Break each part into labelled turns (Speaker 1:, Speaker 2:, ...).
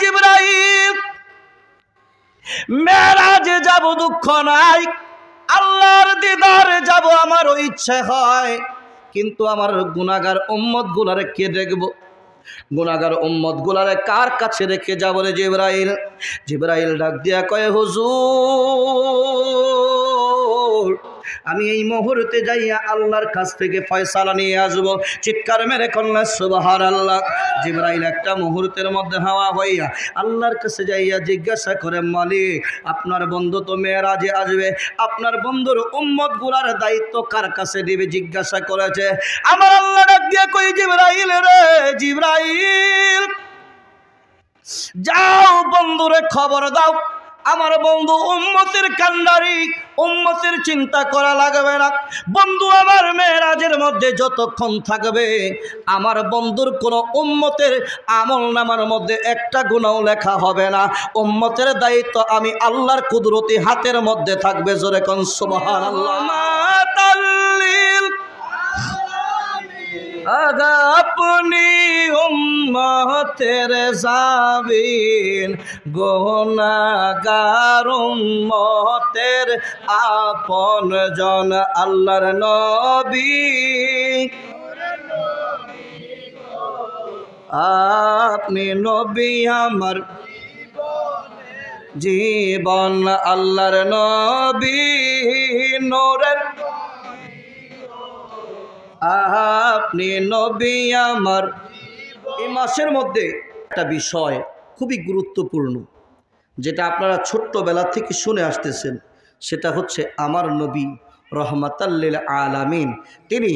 Speaker 1: জিবরাইল মেরাজে যাব দুঃখ নাই, আল্লাহর দিদারে যাব আমারও ইচ্ছে হয়, কিন্তু আমার গুনাহগার উম্মত গুলারে কে দেখব? গুনাহগার উম্মত গুলারে কার কাছে রেখে যাব রে জিবরাইল? জিবরাইল ডাক দিয়া কয়, হুজুর আমি এই মুহূর্তে যাইয়া আল্লাহর কাছ থেকে ফয়সালা নিয়ে আসব। চিৎকার মেরে কন্যা সুবহানাল্লাহ। জিবরাইল একটা মুহূর্তের মধ্যে হাওয়া হইয়া আল্লাহর কাছে যাইয়া জিজ্ঞাসা করে, মালিক আপনার বন্ধু তো মেরাজে আসবে, আপনার বন্ধুর উম্মত গুলার দায়িত্ব কার কাছে দিবে জিজ্ঞাসা করেছে। আমার আল্লাহ ডাক দিয়া কই, জিবরাইল রে জিবরাইল যাও বন্ধুরে খবর দাও, আমার বন্ধু উম্মতের কান্ডারি, উম্মতের চিন্তা করা লাগবে না। বন্ধু আমার মেরাজের মধ্যে যতক্ষণ থাকবে আমার বন্ধুর কোনো উম্মতের আমল নামার মধ্যে একটা গুনাহ লেখা হবে না। উম্মতের দায়িত্ব আমি আল্লাহর কুদরতি হাতের মধ্যে থাকবে। জোরে কোন সুবহানাল্লাহ। আগে আপনি উম্মতের জাবিন, গুনাহগার উম্মতের আপন জন আল্লাহর নবী, আপনি নবী আমার জীবন, আল্লাহর নবী নূরের, আপনি নবী আমার। এই মাসের মধ্যে একটা বিষয় খুবই গুরুত্বপূর্ণ, যেটা আপনারা ছোট্টবেলা থেকে শুনে আসতেছেন, সেটা হচ্ছে আমার নবী রহমাতাল লিল আলামিন তিনি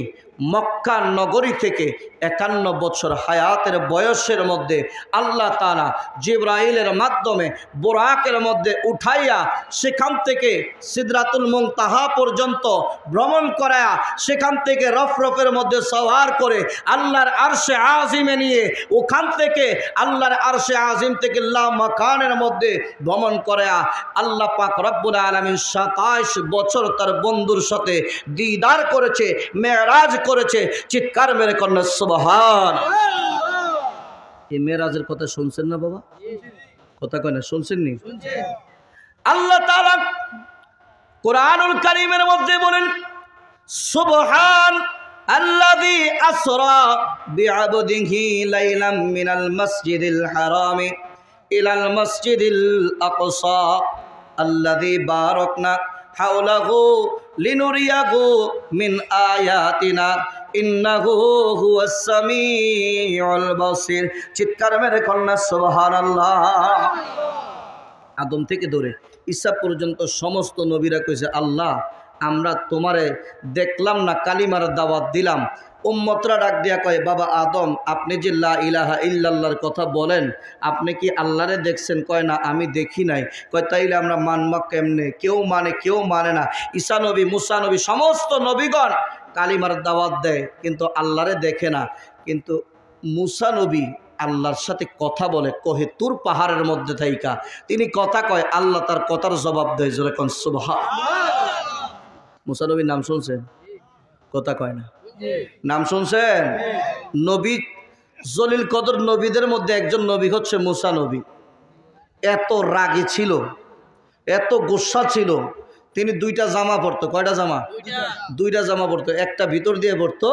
Speaker 1: মক্কা নগরী থেকে 51 বছর হায়াতের বয়সের মধ্যে আল্লাহ তাআলা জিবরাইলের মাধ্যমে বুরাকের মধ্যে উঠাইয়া সেখান থেকে সিদরাতুল মুনতাহা পর্যন্ত ভ্রমণ করায়া সেখান থেকে রফরফের মধ্যে সওয়ার করে আল্লাহর আরশে আজিমে নিয়ে ওখান থেকে আল্লাহর আরশে আজিম থেকে লা মাকানের মধ্যে ভ্রমণ করায়া আল্লাহ পাক রব্বুল আলামিন 27 বছর তার বন্ধুর সাথে দিদার করেছে, মেরাজ করেছে। চিৎকার মেরে কন্যা সুবহানাল্লাহ। এই মেরাজের কথা শুনছেন না বাবা? কথা কয় না, শুনছেন নি? আল্লাহ তাআলা কোরআনুল কারীমের মধ্যে বলেন, সুবহান আল্লাযী আসরা বিআবদিহি লাইলাম মিনাল মাসজিদিল হারামি ইলাল মাসজিদিল আকসা আল্লাযী বারাকনা হাওলাহু লিনুরিয়াহু মিন আয়াতিনা ইন্নাহু হুয়াস সামিউল বাসির। চিৎকার মেরে কন্যা সুবহানাল্লাহ। আদম থেকে ধরে ঈসা পর্যন্ত সমস্ত নবীরা কইছে, আল্লাহ আমরা তোমারে দেখলাম না, কালিমার দাওয়াত দিলাম। উম্মতরা ডাক দিয়া কয়, বাবা আদম আপনি যে লা ইলাহা ইল্লাল্লাহর কথা বলেন, আপনি কি আল্লাহরে দেখছেন? কয় না আমি দেখি নাই। কয় তাইলে আমরা মানবা কেমনে? কেউ মানে কেউ মানে না। ঈসা নবী, মুসা নবী, সমস্ত নবীগণ কালিমার দাওয়াত দেয় কিন্তু আল্লাহরে দেখে না। কিন্তু মুসা নবী আল্লাহর সাথে কথা বলে, কহে তুর পাহাড়ের মধ্যে থাইকা তিনি কথা কয়, আল্লাহ তার কথার জবাব দেয়। জোরে কোন সুবহানাল্লাহ। মুসা নবীর নাম শুনছেন? কথা কয় না, নাম শুনছেন? নবী জলিল কদর নবীদের মধ্যে একজন নবী হচ্ছে মুসা নবী। এত রাগী ছিল, এত গোসা ছিল, তিনি 2টা জামা পরতো। কয়টা জামা? 2টা জামা পরতো। একটা ভিতর দিয়ে পরতো,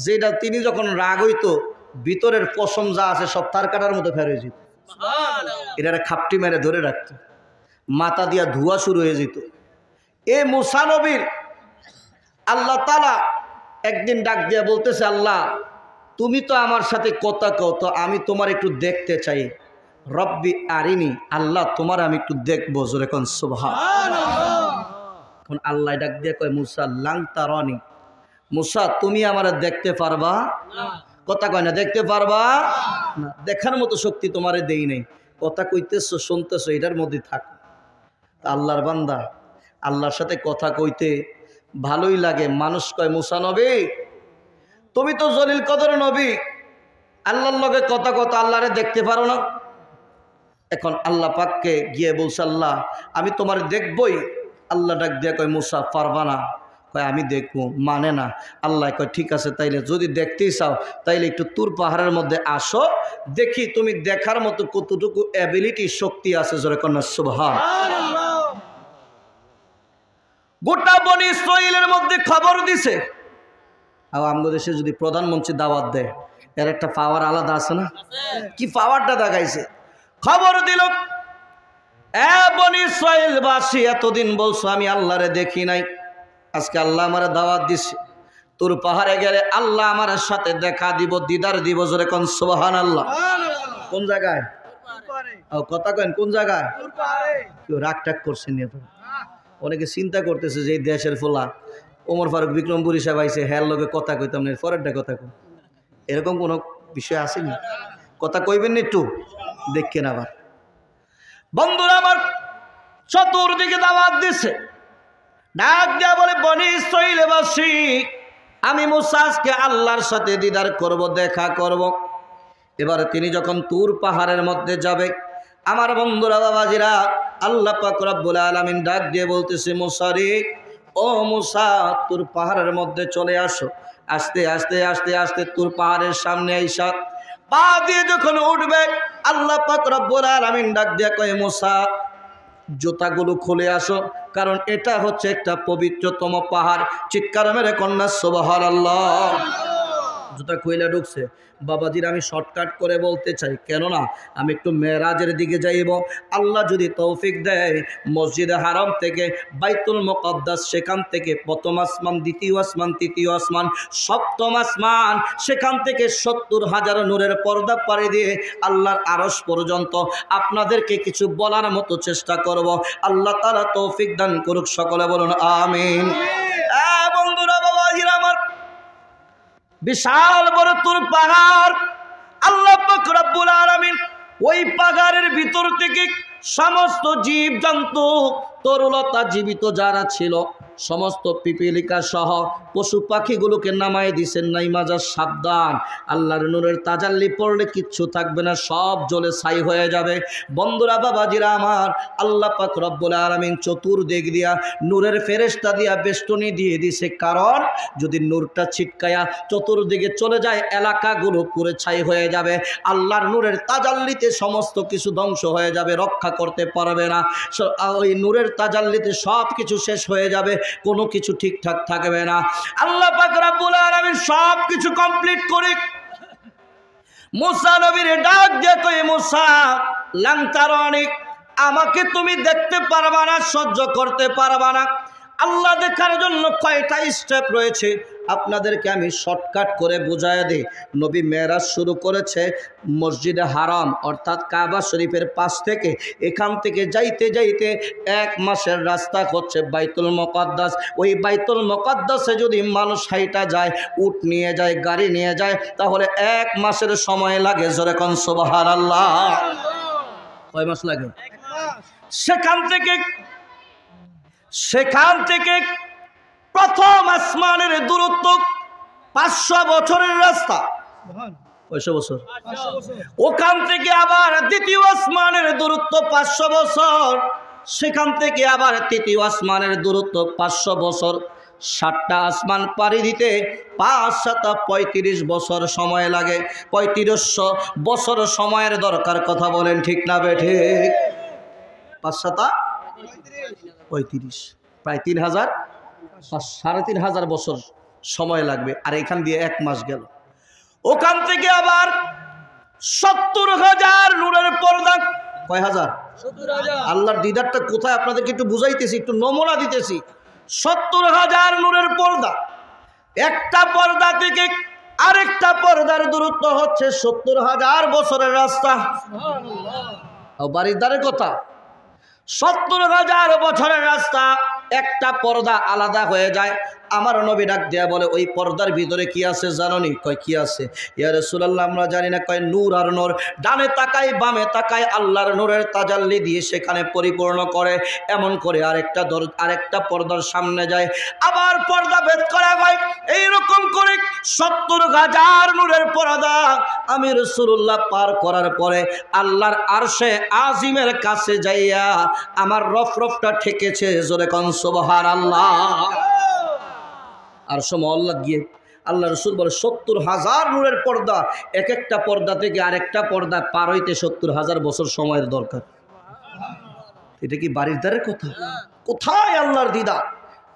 Speaker 1: যেটা তিনি যখন রাগ হইতো ভিতরের পশম যা আছে সব তার কাটার মতো ফের হয়ে যেত। এটারে খাপটি মেরে ধরে রাখতো, মাথা দিয়া ধোয়া শুরু হয়ে যেত। এ মুসা নবীর আল্লাহ তাআলা একদিন ডাক দিয়া বলতেছে, আল্লাহ তুমি তো আমার সাথে কথা কও, তো আমি তোমার একটু দেখতে চাই। রব্বি আরিনি, আল্লাহ তোমার আমি একটু দেখবো। জোরে কোন সুবহানাল্লাহ। এখন আল্লাহ ডাক দিয়া কয়, মুসা লাং তারানি, মুসা তুমি আমারে দেখতে পারবা না। কথা কয় না, দেখতে পারবা না, দেখার মতো শক্তি তোমারে দেই নাই। কথা কইতেছো, শুনতেছো, এটার মধ্যে থাকো। আল্লাহর বান্দা আল্লাহর সাথে কথা কইতে ভালোই লাগে। মানুষ কয়, মুসা নবী তুমি তো জলিল কদর নবী, আল্লাহর লগে কথা কথা আল্লাহরে দেখতে পারো না। এখন আল্লাহ পাককে গিয়ে বলছে, আল্লাহ আমি তোমার দেখবই। আল্লাহ ডাক দিয়া কয়, মুসা পারবা না। কয় আমি দেখবো, মানে না। আল্লাহ কয় ঠিক আছে, তাইলে যদি দেখতেই চাও তাইলে একটু তুর পাহাড়ের মধ্যে আসো, দেখি তুমি দেখার মতো কতটুকু অ্যাবিলিটি শক্তি আছে। জোরে কন্যা সুবহানাল্লাহ। গোটা বনি ইসরাইলের মধ্যে খবর দিছে। আর আমাদের দেশে যদি প্রধানমন্ত্রী দাওয়াত দেয়, এর একটা পাওয়ার আলাদা আছে না? কি পাওয়ারটা দেখাইছে। খবর দিল, বনি ইসরাইলবাসী এতদিন বলছো আমি আল্লাহরে দেখি নাই, আজকে আল্লাহ আমারে দাওয়াত দিছে, তোর পাহাড়ে গেলে আল্লাহ আমার সাথে দেখা দিব, দিদার দিব। জোরে কোন সুবহানাল্লাহ। কোন জায়গায়? কথা কেন, কোন জায়গায়? কেউ রাগ টাগ করছেন? অনেকে চিন্তা করতেছে যে এই দেশের ফোলা ওমর ফারুক বিক্রমপুরী সাহেব আইসে, হ্যার লোকে কথা কইতাম না, পরেরটা কথা কই, এরকম কোনো বিষয় আসেনি? কথা কইবেন না একটু, দেখেন। আবার বন্ধুরা আমার চতুর্দিকে দাওয়াত দিছে, ডাক দেয়া বলে বনি ইসরাইলবাসী আমি মুসা আজকে আল্লাহর সাথে দিদার করব, দেখা করব। এবারে তিনি যখন তুর পাহাড়ের মধ্যে যাবে, আমার বন্ধুরা বাবাজিরা, আল্লাহ পাক রব্বুল আলামিন ডাক দিয়ে বলতেছে, মুসা রে, ও মুসা, তুর পাহাড়ের মধ্যে চলে আসো। আস্তে আস্তে আস্তে আস্তে তুর পাহাড়ের সামনে আইসা পা দিয়ে যখন উঠবে, আল্লাহ পাক রব্বুল আলামিন ডাক দিয়ে কয়, মুসা জুতাগুলো খুলে আসো, কারণ এটা হচ্ছে একটা পবিত্রতম পাহাড়। চিৎকার মেরে কন্যা সুবহানাল্লাহ। জুতা খুইলা ঢুকছে। বাবাজির আমি শর্টকাট করে বলতে চাই, কেননা আমি একটু মেরাজের দিকে যাইব। আল্লাহ যদি তৌফিক দেয়, মসজিদে হারাম থেকে বাইতুল মুকদ্দাস, সেখান থেকে প্রথম আসমান, দ্বিতীয় আসমান, তৃতীয় আসমান, সপ্তম আসমান, সেখান থেকে ৭০,০০০ নূরের পর্দা পাড়ি দিয়ে আল্লাহর আরশ পর্যন্ত আপনাদেরকে কিছু বলার মতো চেষ্টা করব। আল্লাহ তাআলা তৌফিক দান করুক, সকলে বলুন আমিন। বন্ধুরা বাবাজিরা আমার, বিশাল বড় তুর পাহাড়, আল্লাহ পাক রব্বুল আলামিন ওই পাহাড়ের ভিতর থেকে সমস্ত জীব জন্তু, তরুলতা জীবিত যারা ছিল, সমস্ত পিপিলিকা সহ পশু পাখিগুলোকে নামায় দিছেন নাই মাজার, সাবধান, আল্লাহর নূরের তাজাল্লি পড়লে কিচ্ছু থাকবে না, সব জ্বলে ছাই হয়ে যাবে। বন্ধুরা বাবাজিরা আমার, আল্লাহ পাক রব্বুল আলামিন চতুর্দিক দিয়া নূরের ফেরেশতা দিয়া বেষ্টনী দিয়ে দিছে, কারণ যদি নূরটা ছিটকায়া চতুর্দিকে চলে যায়, এলাকাগুলো পুরো ছাই হয়ে যাবে, আল্লাহর নূরের তাজাল্লিতে সমস্ত কিছু ধ্বংস হয়ে যাবে, রক্ষা করতে পারবে না। ওই নূরের তাজাল্লিতে সব কিছু শেষ হয়ে যাবে, কোনো কিছু ঠিকঠাক থাকবে না। আল্লাহ পাক রব্বুল আলামিন সব কিছু কমপ্লিট করে মুসা নবীর ডাক দিয়ে কই, মুসা লান তারানি, আমাকে তুমি দেখতে পারবা না, সহ্য করতে পারবা না। আল্লাহ দেখার জন্য কয়টা স্টেপ রয়েছে, আপনাদেরকে আমি শর্টকাট করে বুঝায় দিই। নবী মেরাজ শুরু করেছে মসজিদে হারাম অর্থাৎ কাবা শরীফের পাশ থেকে। এখান থেকে যাইতে যাইতে 1 মাসের রাস্তা হচ্ছে বাইতুল মুকদ্দাস। ওই বাইতুল মুকদ্দাসে যদি মানুষ হাইটা যায়, উট নিয়ে যায়, গাড়ি নিয়ে যায়, তাহলে 1 মাসের সময় লাগে। জোরে কোন সুবহানাল্লাহ। কয় মাস লাগে? সেখান থেকে প্রথম আসমানের দূরত্ব 500 বছরের রাস্তা। 500 বছর। ওখান থেকে আবার দ্বিতীয় আসমানের দূরত্ব 500 বছর, সেখান থেকে আবার তৃতীয় আসমানের দূরত্ব 500 বছর। 7টা আসমান পাড়ি দিতে 5-7-35 বছর সময় লাগে। 3500 বছর সময়ের দরকার, কথা বলেন ঠিক না বেঠে? 5-7-35, প্রায় 3000, 3500 বছর সময় লাগবে। আর এখান দিয়ে 1 মাস গেল। ওখান থেকে আবার 70,000 নূরের পর্দা। কয় হাজার? 70,000। আল্লাহর দিদারটা কোথায় আপনাদেরকে একটু বুঝাইতেছি, একটু নমুনা দিতেছি। 70,000 নূরের পর্দা। একটা পর্দা থেকে আরেকটা পর্দার দূরত্ব হচ্ছে 70,000 বছরের রাস্তা। বাড়ির দ্বারের কথা, 70,000 বছরের রাস্তা, একটা পর্দা আলাদা হয়ে যায়। আমার নবী ডাক দেয়া বলে, ওই পর্দার ভিতরে কি আছে জানোনি? কয় কি আছে? ইয়া রাসূলুল্লাহ আমরা জানি না। কয় নূর আর নূর, ডানে তাকাই বামে তাকাই আল্লাহর নূরের তাজাল্লি দিয়ে সেখানে পরিপূর্ণ করে। এমন করে আরেকটা পর্দার সামনে যায়, আবার পর্দা ভেদ করা হয়। এইরকম করে 70,000 নূরের পর্দা আমি রাসূলুল্লাহ পার করার পরে আল্লাহর আরশে আজিমের কাছে যাইয়া আমার রফরফটা ঠেকেছে। জোরে কোন সুবহানাল্লাহ। আর মহল্লা গিয়ে আল্লাহ রসুল বলে ৭০,০০০ নূরের পর্দা, এক একটা পর্দা থেকে আরেকটা পর্দা পার হইতে ৭০,০০০ বছর সময়ের দরকার। এটা কি বাড়ির দ্বারের কথা? কোথায় আল্লাহর দিদা?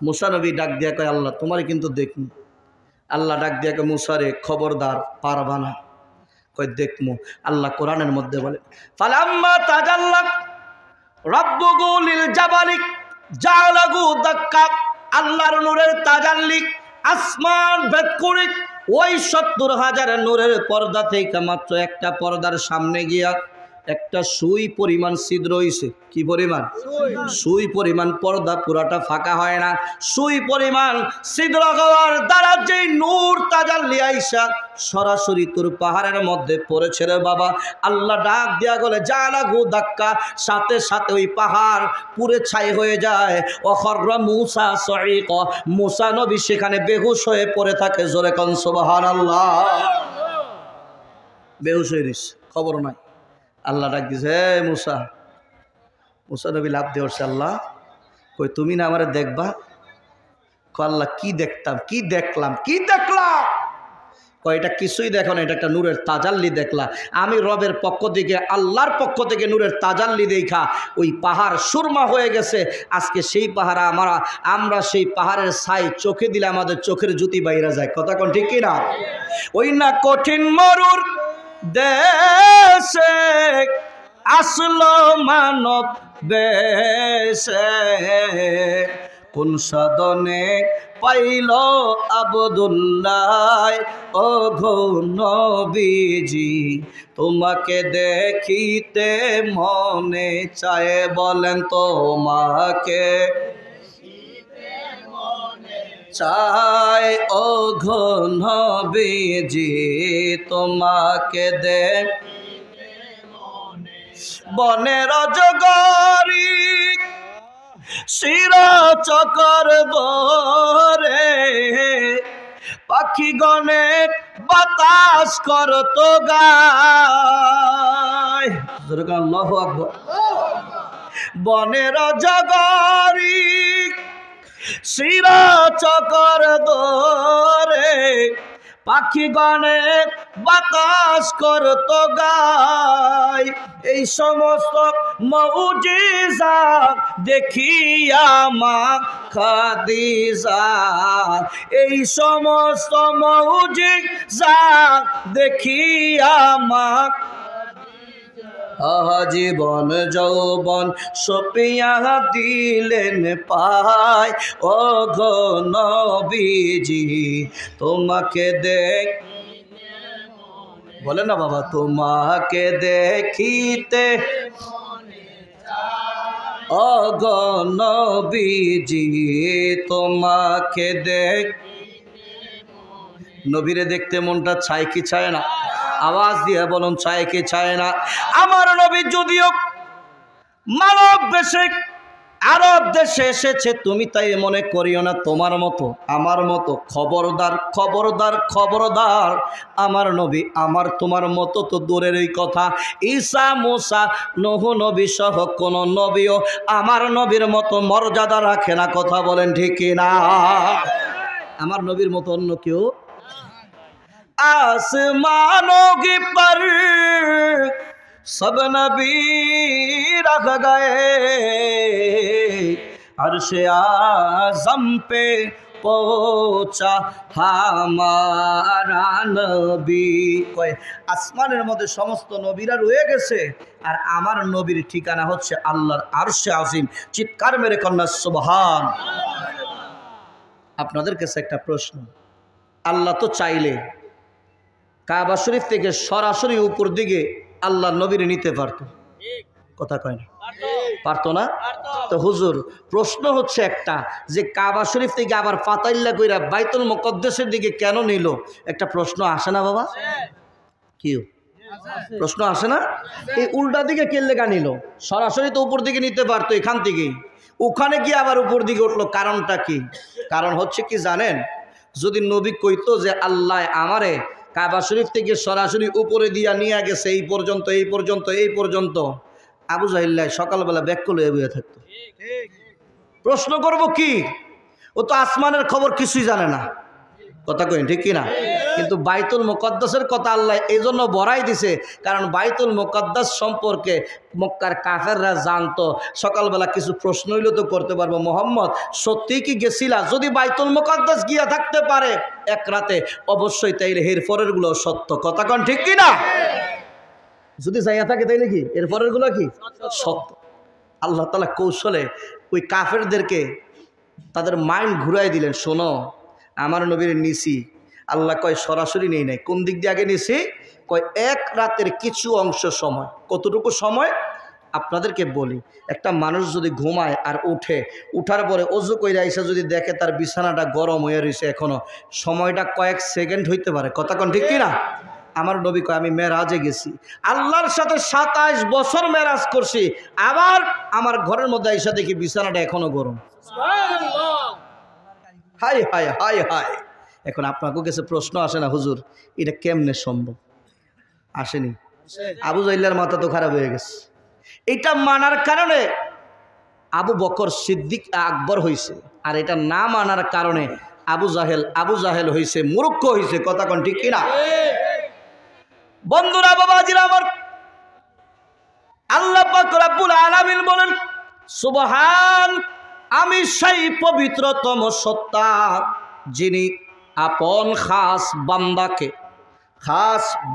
Speaker 1: মুসা নবী ডাক দিয়া কয় আল্লাহ তোমার কিন্তু দেখুন। আল্লাহ ডাক দিয়া কয় মুসারে খবরদার পারবা না। কয় দেখমু। আল্লাহ কোরআনের মধ্যে বলে ফালাম্মা তাজাল্লা রাব্বুহু লিল জাবালি জালাহু দাক্কা, আল্লাহর নূরের তাজাল্লি আসমান ভেদ করে ওই ৭০,০০০ নূরের পর্দা থেকে মাত্র একটা পর্দার সামনে গিয়া একটা সুই পরিমাণ ছিদ্র হইছে। কি পরিমাণ? সুই পরিমাণ পর্দা, পুরাটা ফাঁকা হয় না। সুই পরিমাণ ছিদ্র হওয়ার দ্বারা যে নূর তাজাল্লি আইসা সরাসরি তোর পাহাড়ের মধ্যে পড়েছে রে বাবা। আল্লাহ ডাক দিয়া গেলে জালাহু দাক্কা, সাথে সাথে ওই পাহাড় পুরে ছাই হয়ে যায়। ওখররা মুসা সঈক, মুসা নবী সেখানে বেহুশ হয়ে পড়ে থাকে। জোরে কোন সুবহানাল্লাহ। বেহুশ হয়ে গেছে, খবর নাই। আল্লাহ ডাক দিছে হে মুসা। মুসা নবী লাভ দিয়ে উঠছে আল্লাহ কই তুমি না আমারে দেখবা? কয় আল্লাহ কি দেখতাম, কি দেখলাম, কি দেখলাম? কয় এটা কিছুই দেখো না, এটা একটা নূরের তাজাল্লি দেখলা। আমি রবের পক্ষ থেকে, আল্লাহর পক্ষ থেকে নূরের তাজাল্লি দেখা ওই পাহাড় সুরমা হয়ে গেছে। আজকে সেই পাহাড় আমরা সেই পাহাড়ের ছাই চোখে দিলে আমাদের চোখের জ্যোতি বাইরে যায়। কথা কোন ঠিক কিনা? ওই না কঠিন মরুর দেশে আসলো মানব বেশে, কোন সাধনে পাইল আবদুল্লাহ ও গো নবীজি, তোমাকে দেখিতে মনে চায়। বলেন তোমাকে চায় ও গো নবীজি, তোমাকে দেখিতে মনে। বনের জগরি শিরা চকর দরে, পাখি গনে বাতাস করত গায়। আল্লাহু আকবার। বনের জগরি শিরা চকর দরে, পাখি গনে বাতাস করত গায়। এই সমস্ত মুজিজা দেখিয়া মা খাদিজা, এই সমস্ত মুজিজা দেখিয়া মা জীবন যৌবন সপিয়া দিলেন পায়। ও গো নবীজি তোমাকে দেখ, বলে না বাবা, তোমাকে দেখিতে ও গো নবীজি তোমাকে দেখ। নবীরে দেখতে মনটা চায় কি চায় না? আওয়াজ দিয়ে বলুন চায় কি চায় না? আমার নবী যদিও মানব বেশে আরব দেশে এসেছে, তুমি তাই মনে করিও না তোমার মতো আমার মতো। খবরদার খবরদার খবরদার, আমার নবী আমার তোমার মতো তো দূরের এই কথা। ঈসা মুসা নূহ নবী সহ কোন নবীও আমার নবীর মতো মর্যাদা রাখে না। কথা বলেন ঠিক কিনা? আমার নবীর মতো অন্য কেউ आसमानों के पर सब नबी रख गए, अर्श आज़म पे पहुंचा हमारा नबी। কয় আসমানের মধ্যে সমস্ত নবীরা রয়ে গেছে, আর আমার নবীর ঠিকানা হচ্ছে আল্লাহর আরশে আজিম। চিৎকার মেরে কন্যা সুবহান। আপনাদের কাছে একটা প্রশ্ন, আল্লাহ তো চাইলে কাবা শরীফ থেকে সরাসরি উপর দিকে আল্লাহর নবীর নিতে পারতো। কথা কয় না? পারতো না? তো হুজুর প্রশ্ন হচ্ছে একটা, যে কাবা শরীফ থেকে আবার ফাতাইল্লা কইরা বাইতুল মুকদ্দাসের দিকে কেন নিল? একটা প্রশ্ন আসে না বাবা? কি প্রশ্ন আসে না? এই উল্টা দিকে কেলে নিল? সরাসরি তো উপর দিকে নিতে পারতো এখান থেকেই, ওখানে গিয়ে আবার উপর দিকে উঠলো। কারণটা কি? কারণ হচ্ছে কি জানেন? যদি নবী কইতো যে আল্লাহ আমারে কাবা শরীফ থেকে সরাসরি উপরে দিয়া নিয়ে গেছে এই পর্যন্ত এই পর্যন্ত এই পর্যন্ত, আবু জাহিল্লাহ সকালবেলা ব্যাক করে বয়ে থাকতো। প্রশ্ন করব কি? ও তো আসমানের খবর কিছুই জানে না। কথা কইন ঠিক কিনা? কিন্তু বাইতুল মুকদ্দাসের কথা আল্লাহ এই জন্য বড়াই দিছে, কারণ বাইতুল মুকদ্দাস সম্পর্কে মক্কার কাফেররা জানতো। সকালবেলা কিছু প্রশ্ন হইলে তো করতে পারবো, মোহাম্মদ সত্যিই কি গেছিলা? যদি বাইতুল মুকদ্দাস গিয়া থাকতে পারে এক রাতে, অবশ্যই তাইলে এর পরের গুলো সত্য। কথা কন ঠিক কিনা? যদি যাইয়া থাকে তাইলে কি এর পরের গুলো কি সত্য? আল্লাহ তাআলা কৌশলে ওই কাফেরদেরকে তাদের মাইন্ড ঘুরাই দিলেন, শোনো আমার নবীর নিছি। আল্লাহ কয় সরাসরি নেই নাই, কোন দিক দিয়ে আগে নিছি? কয় এক রাতের কিছু অংশ সময়। কতটুকু সময় আপনাদেরকে বলি, একটা মানুষ যদি ঘুমায় আর উঠে, উঠার পরে অজু কইরা এসে যদি দেখে তার বিছানাটা গরম হয়ে রয়েছে এখনো, সময়টা কয়েক সেকেন্ড হইতে পারে। কথা কোন ঠিক কিনা? আমার নবী কয় আমি মেরাজে গেছি, আল্লাহর সাথে 27 বছর মেরাজ করছি, আবার আমার ঘরের মধ্যে এসে দেখি বিছানাটা এখনো গরম। High high high high. এখন আপনাকে কাছে প্রশ্ন আসে না, হুজুর এটা কেমনে সম্ভব? আসেনি? আবু জাহলের মাথা তো খারাপ হয়ে গেছে। এটা মানার কারণে আবু বকর সিদ্দিক আকবর হয়েছে, আর এটা না মানার কারণে আবু জাহেল হয়েছে, মূর্খ হয়েছে। কথা কোন ঠিক কিনা? বন্ধুরা, বাবাজিরা আমার, আল্লাহ পাক রব্বুল আলামিন বলেন সুবহান, আমি সেই পবিত্রতম সত্তা যিনি আপন খাস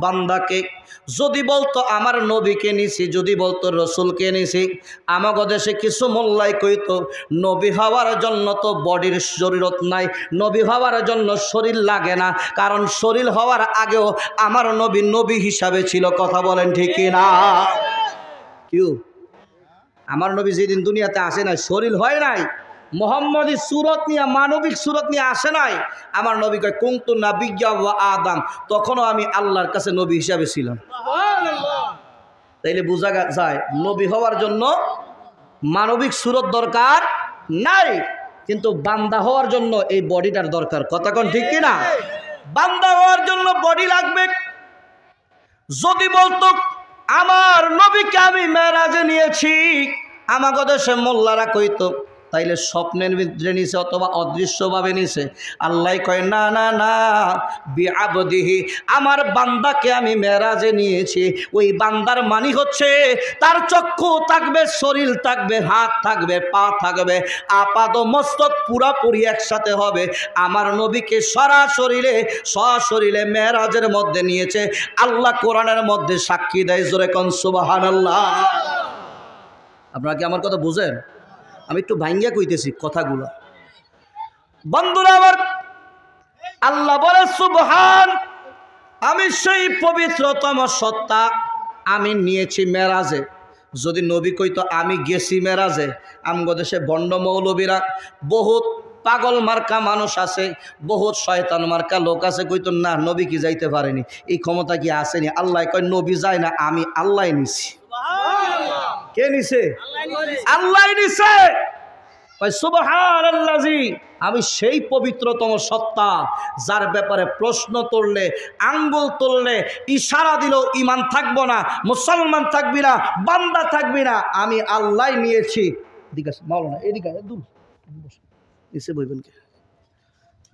Speaker 1: বান্দাকে যদি বলতো আমার নবীকে নিছি, যদি বলতো রসুলকে নিছি, আমাগো দেশে কিছু মোল্লাই কইতো নবী হওয়ার জন্য তো বডির শরীরত নাই, নবী হওয়ার জন্য শরীর লাগে না, কারণ শরীর হওয়ার আগেও আমার নবী হিসাবে ছিল। কথা বলেন ঠিক কিনা? কিউ আমার নবী যেদিন দুনিয়াতে আসে নাই, শরীর হয় নাই, মোহাম্মদী সুরত নিয়ে, মানবিক সুরত নিয়ে আসে নাই। আমার নবী কয় কুনতু নাবিয়্যা ওয়া আদম, তখনও আমি আল্লাহর কাছে নবী হিসাবে ছিলাম। তাইলে বোঝা যায় নবী হওয়ার জন্য মানবিক সুরত দরকার নাই, কিন্তু বান্দা হওয়ার জন্য এই বডিটার দরকার। কথা কোন ঠিক কিনা? বান্দা হওয়ার জন্য বডি লাগবে। যদি বলতো আমার নবীকে আমি মেরাজে নিয়েছি, আমাগো দেশে মোল্লারা কইতো তাইলে স্বপ্নের ভিতরে নিছে অথবা অদৃশ্যভাবে নিছে। আল্লাহ কয় না না না, বিআবদিহি, আমার বান্দাকে আমি মেরাজে নিয়েছি। ওই বান্দার মানি হচ্ছে তার চক্ষু থাকবে, শরীর থাকবে, হাত থাকবে, পা থাকবে, আপাদ মস্তক পুরাপুরি একসাথে হবে। আমার নবীকে সশরীরে মেরাজের মধ্যে নিয়েছে। আল্লাহ কোরআনের মধ্যে সাক্ষী দেয়, জোরে কোন সুবহানাল্লাহ। আপনারা কি আমার কথা বুঝেন? আমি একটু ভাঙ্গিয়া কইতেছি কথাগুলো। বন্ধুরা আমার, আল্লাহ বলে সুবহান, আমি সেই পবিত্রতম সত্তা, আমি নিয়েছি মেরাজে। যদি নবী কইতো আমি গেছি মেরাজে, আমগো দেশে ভণ্ড মৌলবীরা, বহুত পাগল মার্কা মানুষ আছে, বহুত শয়তান মার্কা লোক আছে, কইতো না নবী কি যাইতে পারেনি, এই ক্ষমতা কি আসেনি। আল্লাহ কয় নবী যায় না, আমি আল্লাহ নিছি। কে নিছে? আল্লাহ নিছে। সুবহানাল্লাযী, আমি সেই পবিত্রতম সত্তা যার ব্যাপারে প্রশ্ন তুললে, আঙ্গুল তুললে, ইশারা দিলেও ঈমান থাকবো না, মুসলমান থাকবি না, বান্দা থাকবি না, আমি আল্লাহ নিয়েছি। এদিকে মাওলানা, এদিকে দূর এসে বইবেন কে?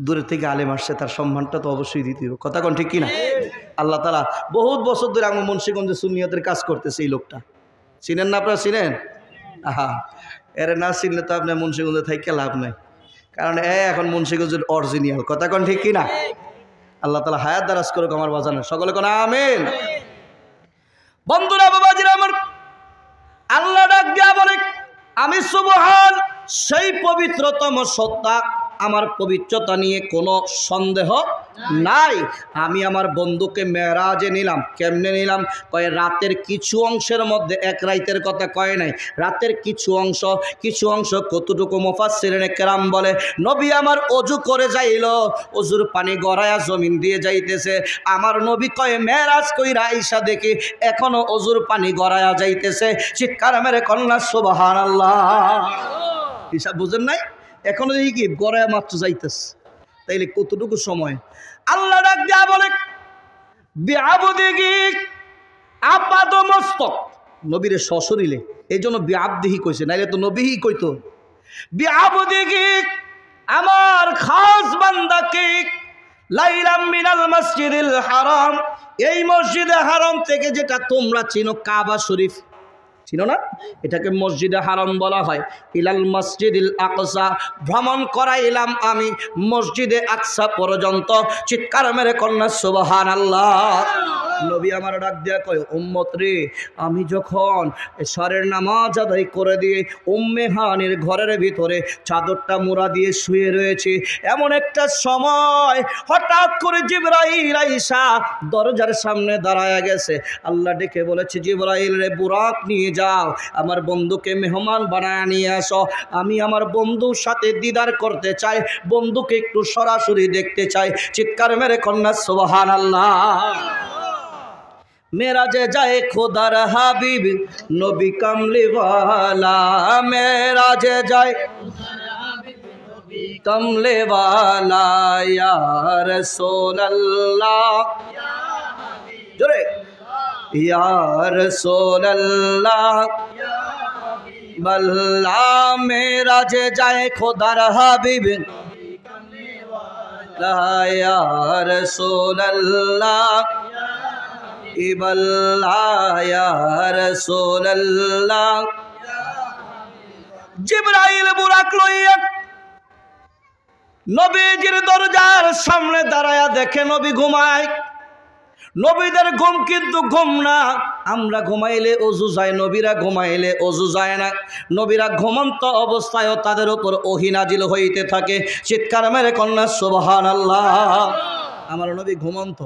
Speaker 1: দূরের থেকে আলেম আসছে, তার সম্মানটা তো অবশ্যই দিতে হবে। কথা কোন ঠিক কিনা? আল্লাহ তাআলা বহুত বছর ধরে আমার মুন্সিগঞ্জে সুন্নিয়তের কাজ করতেছে। এই লোকটা চিনেন না? আপনারা চিনেন? আহা, এরে না চিনলে তো আপনার মুন্সিগঞ্জে থাইকে লাভ নাই, কারণ এখন মুন্সিগঞ্জের অরিজিনাল। কথা কোন ঠিক কিনা? আল্লাহ তাআলা হায়াত দারাজ করুক আমার বাজানের সকলে কোন আমিন। বন্ধুরা, বাবাজিরা আমার, আল্লাহ ডাক দিয়া বলে আমি সুবহান, সেই পবিত্রতম সত্তা, আমার পবিত্রতা নিয়ে কোনো সন্দেহ নাই। আমি আমার বন্ধুকে মেরাজে নিলাম। কেমনে নিলাম? কয় রাতের কিছু অংশের মধ্যে, এক রাতের কথা কয় নাই, রাতের কিছু অংশ কতটুকু মুফাসসিরিনে কেরাম বলে, নবী আমার অজু করে যাইল, অজুর পানি গড়ায়া জমিন দিয়ে যাইতেছে। আমার নবী কয় মেরাজ কইরা আইসা দেখি এখনো অজুর পানি গড়ায়া যাইতেছে। চিৎকার মেরে কন্যা সুবহানাল্লাহ। হিসাব বুঝেন নাই? এখনো দেখি কি গড়ায়া মাত্র যাইতেছে, তাইলে কতটুকু সময়? আল্লাহ ডাক দিয়া বলে বিআবদিহি, আপাদ মস্তক, নবীরে সশরীরে, এই জন্য বিআবদিহি কইছে, নাইলে তো নবীই কইতো। বিআবদিহি, আমার খাস বান্দাকে লাইলাম মিনাল মসজিদিল হারাম, এই মসজিদে হারাম থেকে যেটা তোমরা চিনো কাবা শরীফ, চিনো না? এটাকে মসজিদে হারাম বলা হয়। ইলাল মসজিদিল আকসা, ভ্রমণ করাইলাম আমি মসজিদে আকসা পর্যন্ত। চিৎকার মেরে কন্যা সুবহানাল্লাহ। নবী আমার ডাক দেয়া কয়, উম্মত রে, আমি যখন এশারের নামাজ আদায় করে দিয়ে উম্মে হানির ঘরের ভিতরে চাদরটা মোড়া দিয়ে শুয়ে রয়েছে, এমন একটা সময় হঠাৎ করে জিবরাইল আইসা দরজার সামনে দাঁড়ায়া গেছে। আল্লাহ ডেকে বলেছে, জিবরাইল রে, বুরাক নিয়ে যাও, আমার বন্ধুকে মেহমান বানায় নিয়ে আসো। আমি আমার বন্ধুর সাথে দিদার করতে চাই, বন্ধুকে একটু সরাসরি দেখতে চাই। চিৎকার মেরে কন্যা সুবহানাল্লাহ। মেরাজে যায় খোদার হাবিব নবী কামলিওয়ালা, মেরাজে যায় কামলিওয়ালা, ইয়া রাসূলুল্লাহ, জোরে, ইয়া রাসূলুল্লাহ, বল্লা মেরাজে যায় খোদার হাবিব ইয়া রাসূলুল্লাহ, ইয়া রাসূলুল্লাহ। জিবরাইল বুরাক লইয়া নবীজির দরজার সামনে দাঁড়ায়া দেখে নবী ঘুমায়। নবীদের ঘুম কিন্তু ঘুম না, আমরা ঘুমাইলে অজু যায়, নবীরা ঘুমাইলে অজু যায় না। নবীরা ঘুমন্ত অবস্থায়ও তাদের উপর ওহী নাজিল হইতে থাকে। চিৎকার মেরে কন্যা সুবহানাল্লাহ। আমার নবী ঘুমন্ত,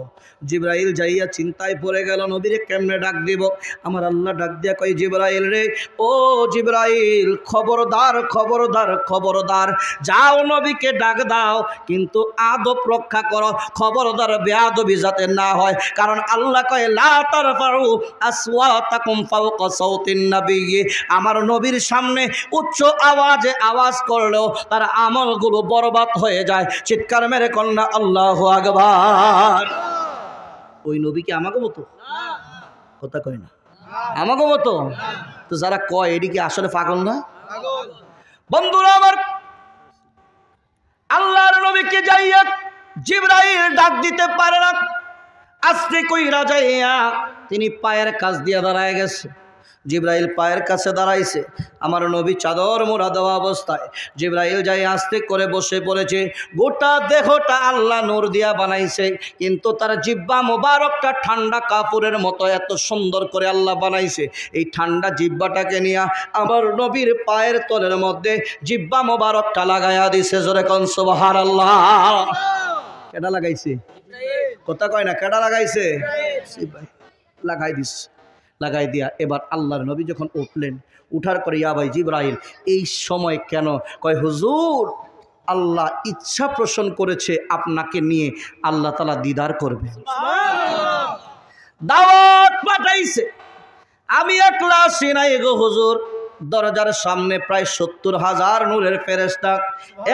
Speaker 1: জিবরাইল যাইয়া চিন্তায় পড়ে গেল, নবীরে কেমনে ডাক দিব। আমার আল্লাহ ডাক দিয়া কই, জিবরাইল রে, ও জিবরাইল, খবরদার খবরদার খবরদার, যাও নবীকে ডাক দাও, কিন্তু আদব রক্ষা করো, খবরদার বেয়াদবি যাতে না হয়। কারণ আল্লাহ কয়, লা তারফাউ আসওয়াতাকুম ফাওকা সাউতিন নবী, আমার নবীর সামনে উচ্চ আওয়াজে আওয়াজ করলেও তার আমলগুলো বরবাদ হয়ে যায়। চিৎকার মেরে কন্যা আল্লাহু আকবার। ওই নবী কি আমাকে মতো? কথা কয় না, আমাকে মতো। তো যারা কয় এটি কি আসলে পাগল না? বন্ধুরা আমার, আল্লাহর নবীকে যাইয়া জিবরাইল ডাক দিতে পারে না। আস্তে কইরা যাইয়া তিনি পায়ের কাছ দিয়া দাঁড়ায় গেছে। জিবরাইল পায়ের কাছে দাঁড়াইছে, আমার নবী চাদর মোড়া দেওয়া অবস্থায়। জিবরাইল যাই আস্তে করে বসে পড়েছে। গোটা দেহটা আল্লাহ নূর দিয়া বানাইছে, কিন্তু তার জিব্বা মোবারকটা ঠান্ডা কাপড়ের মতো এত সুন্দর করে আল্লাহ বানাইছে। এই ঠান্ডা জিব্বাটাকে নিয়ে আমার নবীর পায়ের তলের মধ্যে জিব্বা মোবারকটা লাগাইয়া দিছে। জোরে কোন সুবহানাল্লাহ। কেডা লাগাইছে? কথা কয় না, কেডা লাগাইছে? লাগাই দিছে। লাগাই দিয়া এবার আল্লাহর নবী যখন উঠলেন, উঠার পরে, ইয়া ভাই জিবরাইল, এই সময় কেন? কয়, হুজুর, আল্লাহ ইচ্ছা পোষণ করেছে আপনাকে নিয়ে আল্লাহ তাআলা দিদার করবে, দাওয়াত পাঠাইছে। আমি একলা আসি নাই গো হুজুর, দরজার সামনে প্রায় ৭০,০০০ নূরের ফেরেশতা,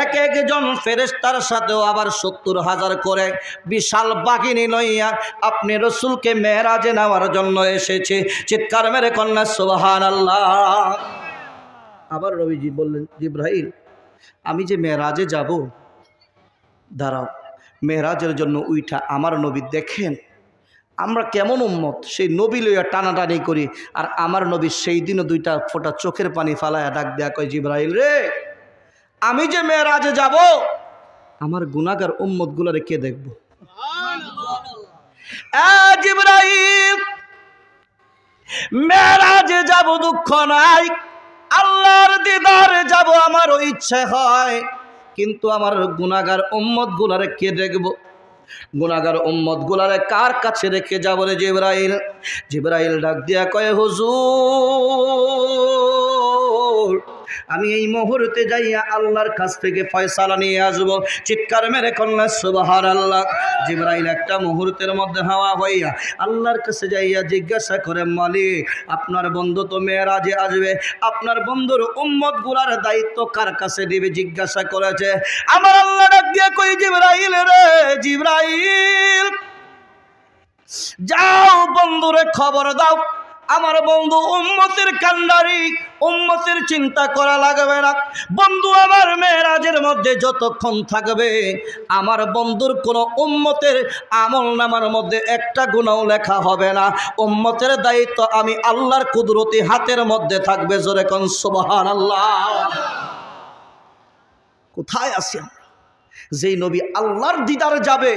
Speaker 1: এক একজন ফেরেশতার সাথেও আবার ৭০,০০০ করে বিশাল বাহিনী লইয়া আপনি রসুলকে মেরাজে নেওয়ার জন্য এসেছে। চিৎকার মেরে কন্যা সুবহানাল্লাহ। আবার নবীজি বললেন, জিবরাইল, আমি যে মেরাজে যাব, দাঁড়াও, মেরাজের জন্য উইঠা আমার নবী দেখেন আমরা কেমন উম্মত, সেই নবী লইয়া টানাটানি করি। আর আমার নবী সেই দিনও 2টা ফোঁটা চোখের পানি ফালায়া ডাক দেয়া কয়, জিবরাইল রে, আমি যে মেরাজে যাব, আমার গুনাহগার উম্মত গুলারে কে দেখব? জিবরাইল, মেরাজে যাব দুঃখ নাই, আল্লাহর দিদারে যাব আমারও ইচ্ছে হয়, কিন্তু আমার গুনাহগার উম্মত গুলারে কে দেখব? গুনাহগার উম্মত গুলারে কার কাছে রেখে যাব রে জিবরাইল? জিবরাইল ডাক দিয়া কয়, হুজুর, আমি এই মুহূর্তে যাইয়া আল্লাহর কাছ থেকে ফয়সালা নিয়ে আসব। চিৎকার মেরে কন্যা সুবহানাল্লাহ। জিবরাইল একটা মুহূর্তের মধ্যে হাওয়া হইয়া আল্লাহর কাছে যাইয়া জিজ্ঞাসা করে, মালিক, আপনার বন্ধু তো মেরাজে আসবে, আপনার বন্ধুর উম্মত গুলার দায়িত্ব কার কাছে দিবে জিজ্ঞাসা করেছে। আমার আল্লাহ ডাক দিয়া কই, জিবরাইল রে, জিবরাইল, যাও বন্ধুরে খবর দাও, আমার বন্ধু উম্মতের কান্ডারি, উম্মতের চিন্তা করা লাগবে না। বন্ধু আমার মেরাজের মধ্যে যতক্ষণ থাকবে আমার বন্ধুর কোনো উম্মতের আমলনামার মধ্যে একটা গুনাহও লেখা হবে না। উম্মতের দায়িত্ব আমি আল্লাহর কুদরতি হাতের মধ্যে থাকবে। জোরে কোন সুবহানাল্লাহ। কোথায় আছি আমরা? যেই নবী আল্লাহর দিদারে যাবে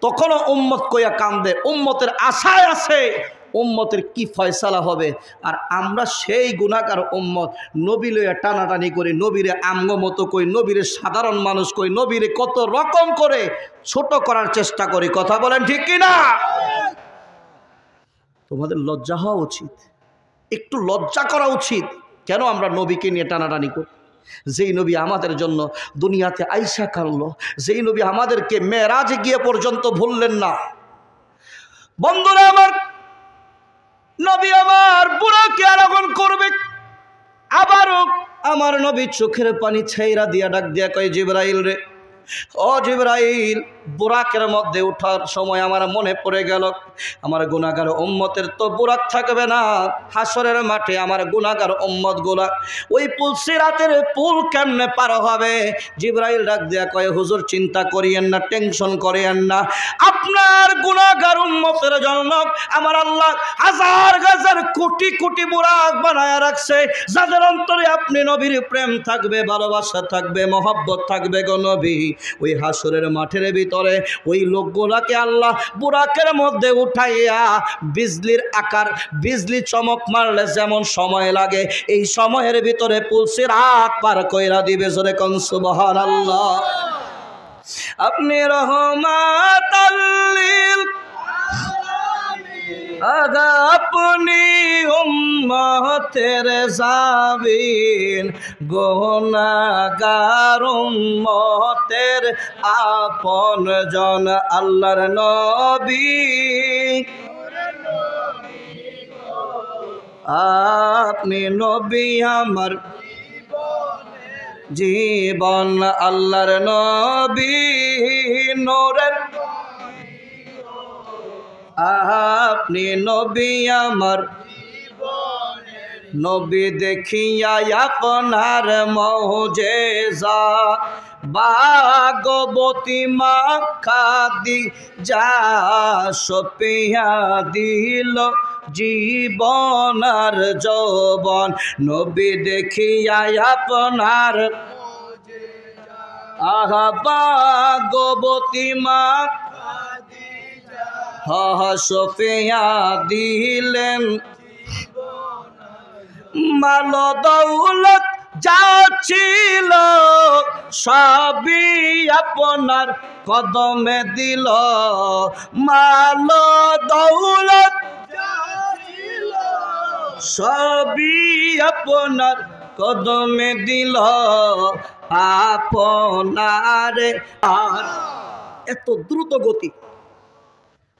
Speaker 1: তখনও উম্মত কইয়া কান্দে, উম্মতের আশায় আছে উম্মতের কি ফয়সালা হবে। আর আমরা সেই গুনাহগার উম্মত, নবী লইয়া টানাটানি করি, নবীরে আমগো মতো কই, নবীরে সাধারণ মানুষ কই, নবীরে কত রকম করে ছোট করার চেষ্টা করি। কথা বলেন ঠিক কিনা? তোমাদের লজ্জা হওয়া উচিত, একটু লজ্জা করা উচিত। কেন আমরা নবীকে নিয়ে টানাটানি করি? যেই নবী আমাদের জন্য দুনিয়াতে আইসা কাঁদলো, যেই নবী আমাদেরকে মেরাজে গিয়ে পর্যন্ত ভুললেন না। বন্ধুরা আমার, নবী আমার বুড়াকে আরাগন করবে, আবারও আমার নবী চোখের পানি ছাইরা দিয়া ডাক দিয়া কয়, জিবরাইল রে, ও জিবরাইল, বুরাকের মধ্যে ওঠার সময় আমার মনে পড়ে গেল আমার গুনাহগার উম্মতের তো বুরাক থাকবে না। হাসরের মাঠে আমার গুনাহগার উম্মত গুলা ওই পুল সিরাতের পুল কেমনে পার হবে? জিবরাইল ডাক দিয়া কয়, হুজুর চিন্তা করিয়েন না, টেনশন করিয়েন না, আপনার গুনাহগার উম্মতের জন্য আমার আল্লাহ হাজার হাজার কোটি কোটি বুরাক বানায়া রাখছে, যাদের অন্তরে আপনি নবীর প্রেম থাকবে, ভালোবাসা থাকবে, মহব্বত থাকবে গো নবী। ওই হাসরের মাঠের ভিতরে ওই লোকগুলাকে আল্লাহ বুরাকের মধ্যে উঠাইয়া বিজলির আকার, বিজলি চমক মারলে যেমন সময় লাগে এই সময়ের ভিতরে পুলসিরাত পার কইরা দিবে। জোরে কোন সুবহানাল্লাহ। আপনি রহমাতাল লিল আগা আপনি উম্মতের জাবিন, গুনাহগার উম্মতের আপন জন আল্লাহর নবী। আপনি নবী আমার জীবন, আল্লাহর নবী নূরের, আপনি নবী আমার নবী দেখিয়া আপনার মৌজেজা, ভাগবতী মা খাদি যা সপিয়া দিল জীবনার যৌবন। নবী দেখিয়া আপনার আহা ভাগবতী মা সফিয়া দিলেন মাল দৌলত যা ছিল সবই আপনার কদমে দিল। মাল দৌলত সবই আপনার কদমে দিল আপনারে। আর এত দ্রুত গতি,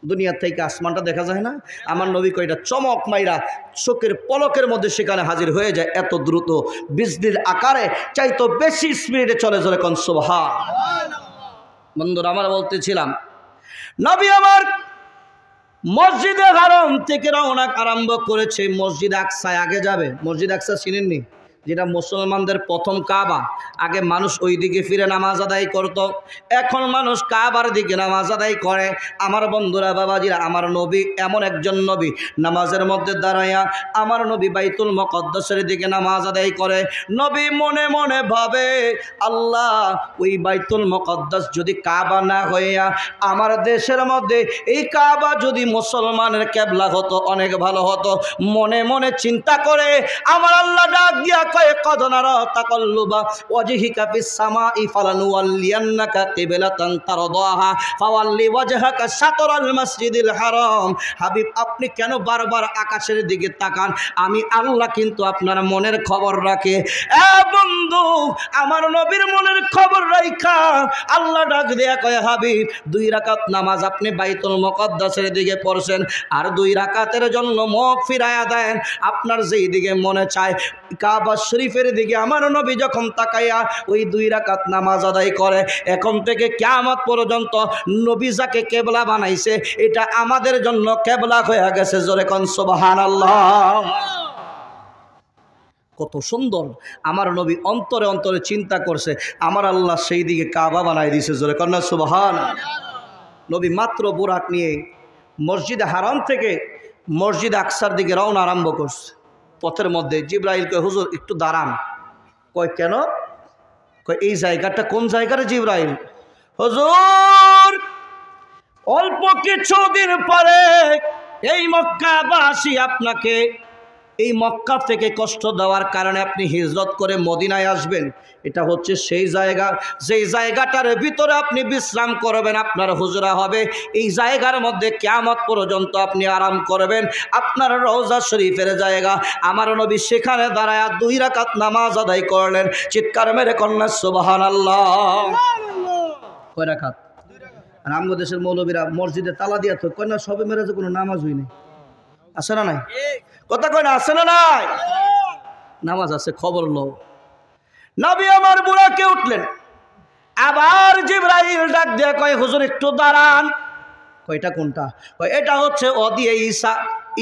Speaker 1: দুনিয়া থেকে আসমানটা দেখা যায় না, আমার নবী কয়টা চমক মাইরা চোখের পলকের মধ্যে সেখানে হাজির হয়ে যায়। এত দ্রুত বিজলির আকারে চাইতো বেশি স্পিডে চলে চলে কোন সুবহানাল্লাহ। বন্ধুরা আমার বলতেছিলাম, নবী আমার মসজিদে হারাম থেকে রওনা আরম্ভ করেছে, মসজিদ আকসায় আগে যাবে। মসজিদ আকসা চিনেননি? যেটা মুসলমানদের প্রথম কাবা। আগে মানুষ ওই দিকে ফিরে নামাজ আদায় করত, এখন মানুষ কাবার দিকে নামাজ আদায় করে। আমার বন্ধুরা, বাবাজিরা, আমার নবী এমন একজন নবী, নামাজের মধ্যে দাঁড়াইয়া আমার নবী বাইতুল মুকদ্দাসের দিকে নামাজ আদায় করে। নবী মনে মনে ভাবে, আল্লাহ, ওই বাইতুল মুকদ্দাস যদি কাবা না হইয়া আমার দেশের মধ্যে এই কাবা যদি মুসলমানের কেবলা হতো অনেক ভালো হতো। মনে মনে চিন্তা করে আমার আল্লাহ ডাক দিয়া قد نرى تقلب وجهك في السماء فلنولينك قبلة ترضاها فول وجهك شطر المسجد الحرام। হাবিব, আপনি কেন বারবার আকাশের দিকে তাকান? আমি আল্লাহ কিন্তু আপনার মনের খবর রাখে। বন্ধু বন্ধু আমার নবীর মনের খবর রাইখা আল্লাহ ডাক দেয়া কয় হাবিব 2 রাকাত নামাজ আপনি বাইতুল মুকাদ্দাসের দিকে পড়ছেন আর 2 রাকাতের জন্য মুখ ফিরায়া দেন আপনার যেই দিকে মনে চায় কাবা শরীফের দিকে আমার নবী যখন তাকাইয়া ওই 2 রাকাত নামাজ আদায় করে এখন থেকে কিয়ামত পর্যন্ত নবী যাকে কিবলা বানাইছে এটা আমাদের জন্য কিবলা হয়ে গেছে জোরে কোন সুবহানাল্লাহ কত সুন্দর আমার নবী অন্তরে অন্তরে চিন্তা করছে আমার আল্লাহ সেই দিকে কাবা বানাই দিয়েছে জোরে কোন সুবহানাল্লাহ নবী মাত্র বুরাক নিয়ে মসজিদে হারাম থেকে মসজিদ আকসার দিকে রওনা আরম্ভ করছে পথের মধ্যে জিবরাইল কয় হুজুর একটু দাঁড়ান কয় কেন কয় এই জায়গাটা কোন জায়গার জিবরাইল হুজুর অল্প কিছুদিন পরে এই মক্কাবাসী আপনাকে এই মক্কা থেকে কষ্ট দেওয়ার কারণে আপনি হিজরত করে মদিনায় আসবেন এটা হচ্ছে সেই জায়গা যেই জায়গাটার ভিতরে আপনি বিশ্রাম করবেন আপনার হুজরা হবে এই জায়গার মধ্যে কিয়ামত পর্যন্ত আপনি আরাম করবেন আপনার রওজা শরীফের জায়গা আমার নবী সেখানে দাঁড়ায়া 2 রাকাত নামাজ আদায় করলেন চিৎকার মেরে কন্যা সুবহানাল্লাহ কয় রাকাত আর আমগো দেশের মৌলবীরা মসজিদে তালা দিয়া তো কয় না সবে মেরাজে কোনো নামাজ হয়নি আছে না নাই কথা কয় না আছে না নাই নামাজ আছে খবর লও নবী আমার বুড়াকে উঠলেন আবার জিবরাইল ডাক দিয়ে কয় হুজুর একটু দাঁড়ান কয়টা কোনটা কয় এটা হচ্ছে ওদিয়ে ঈসা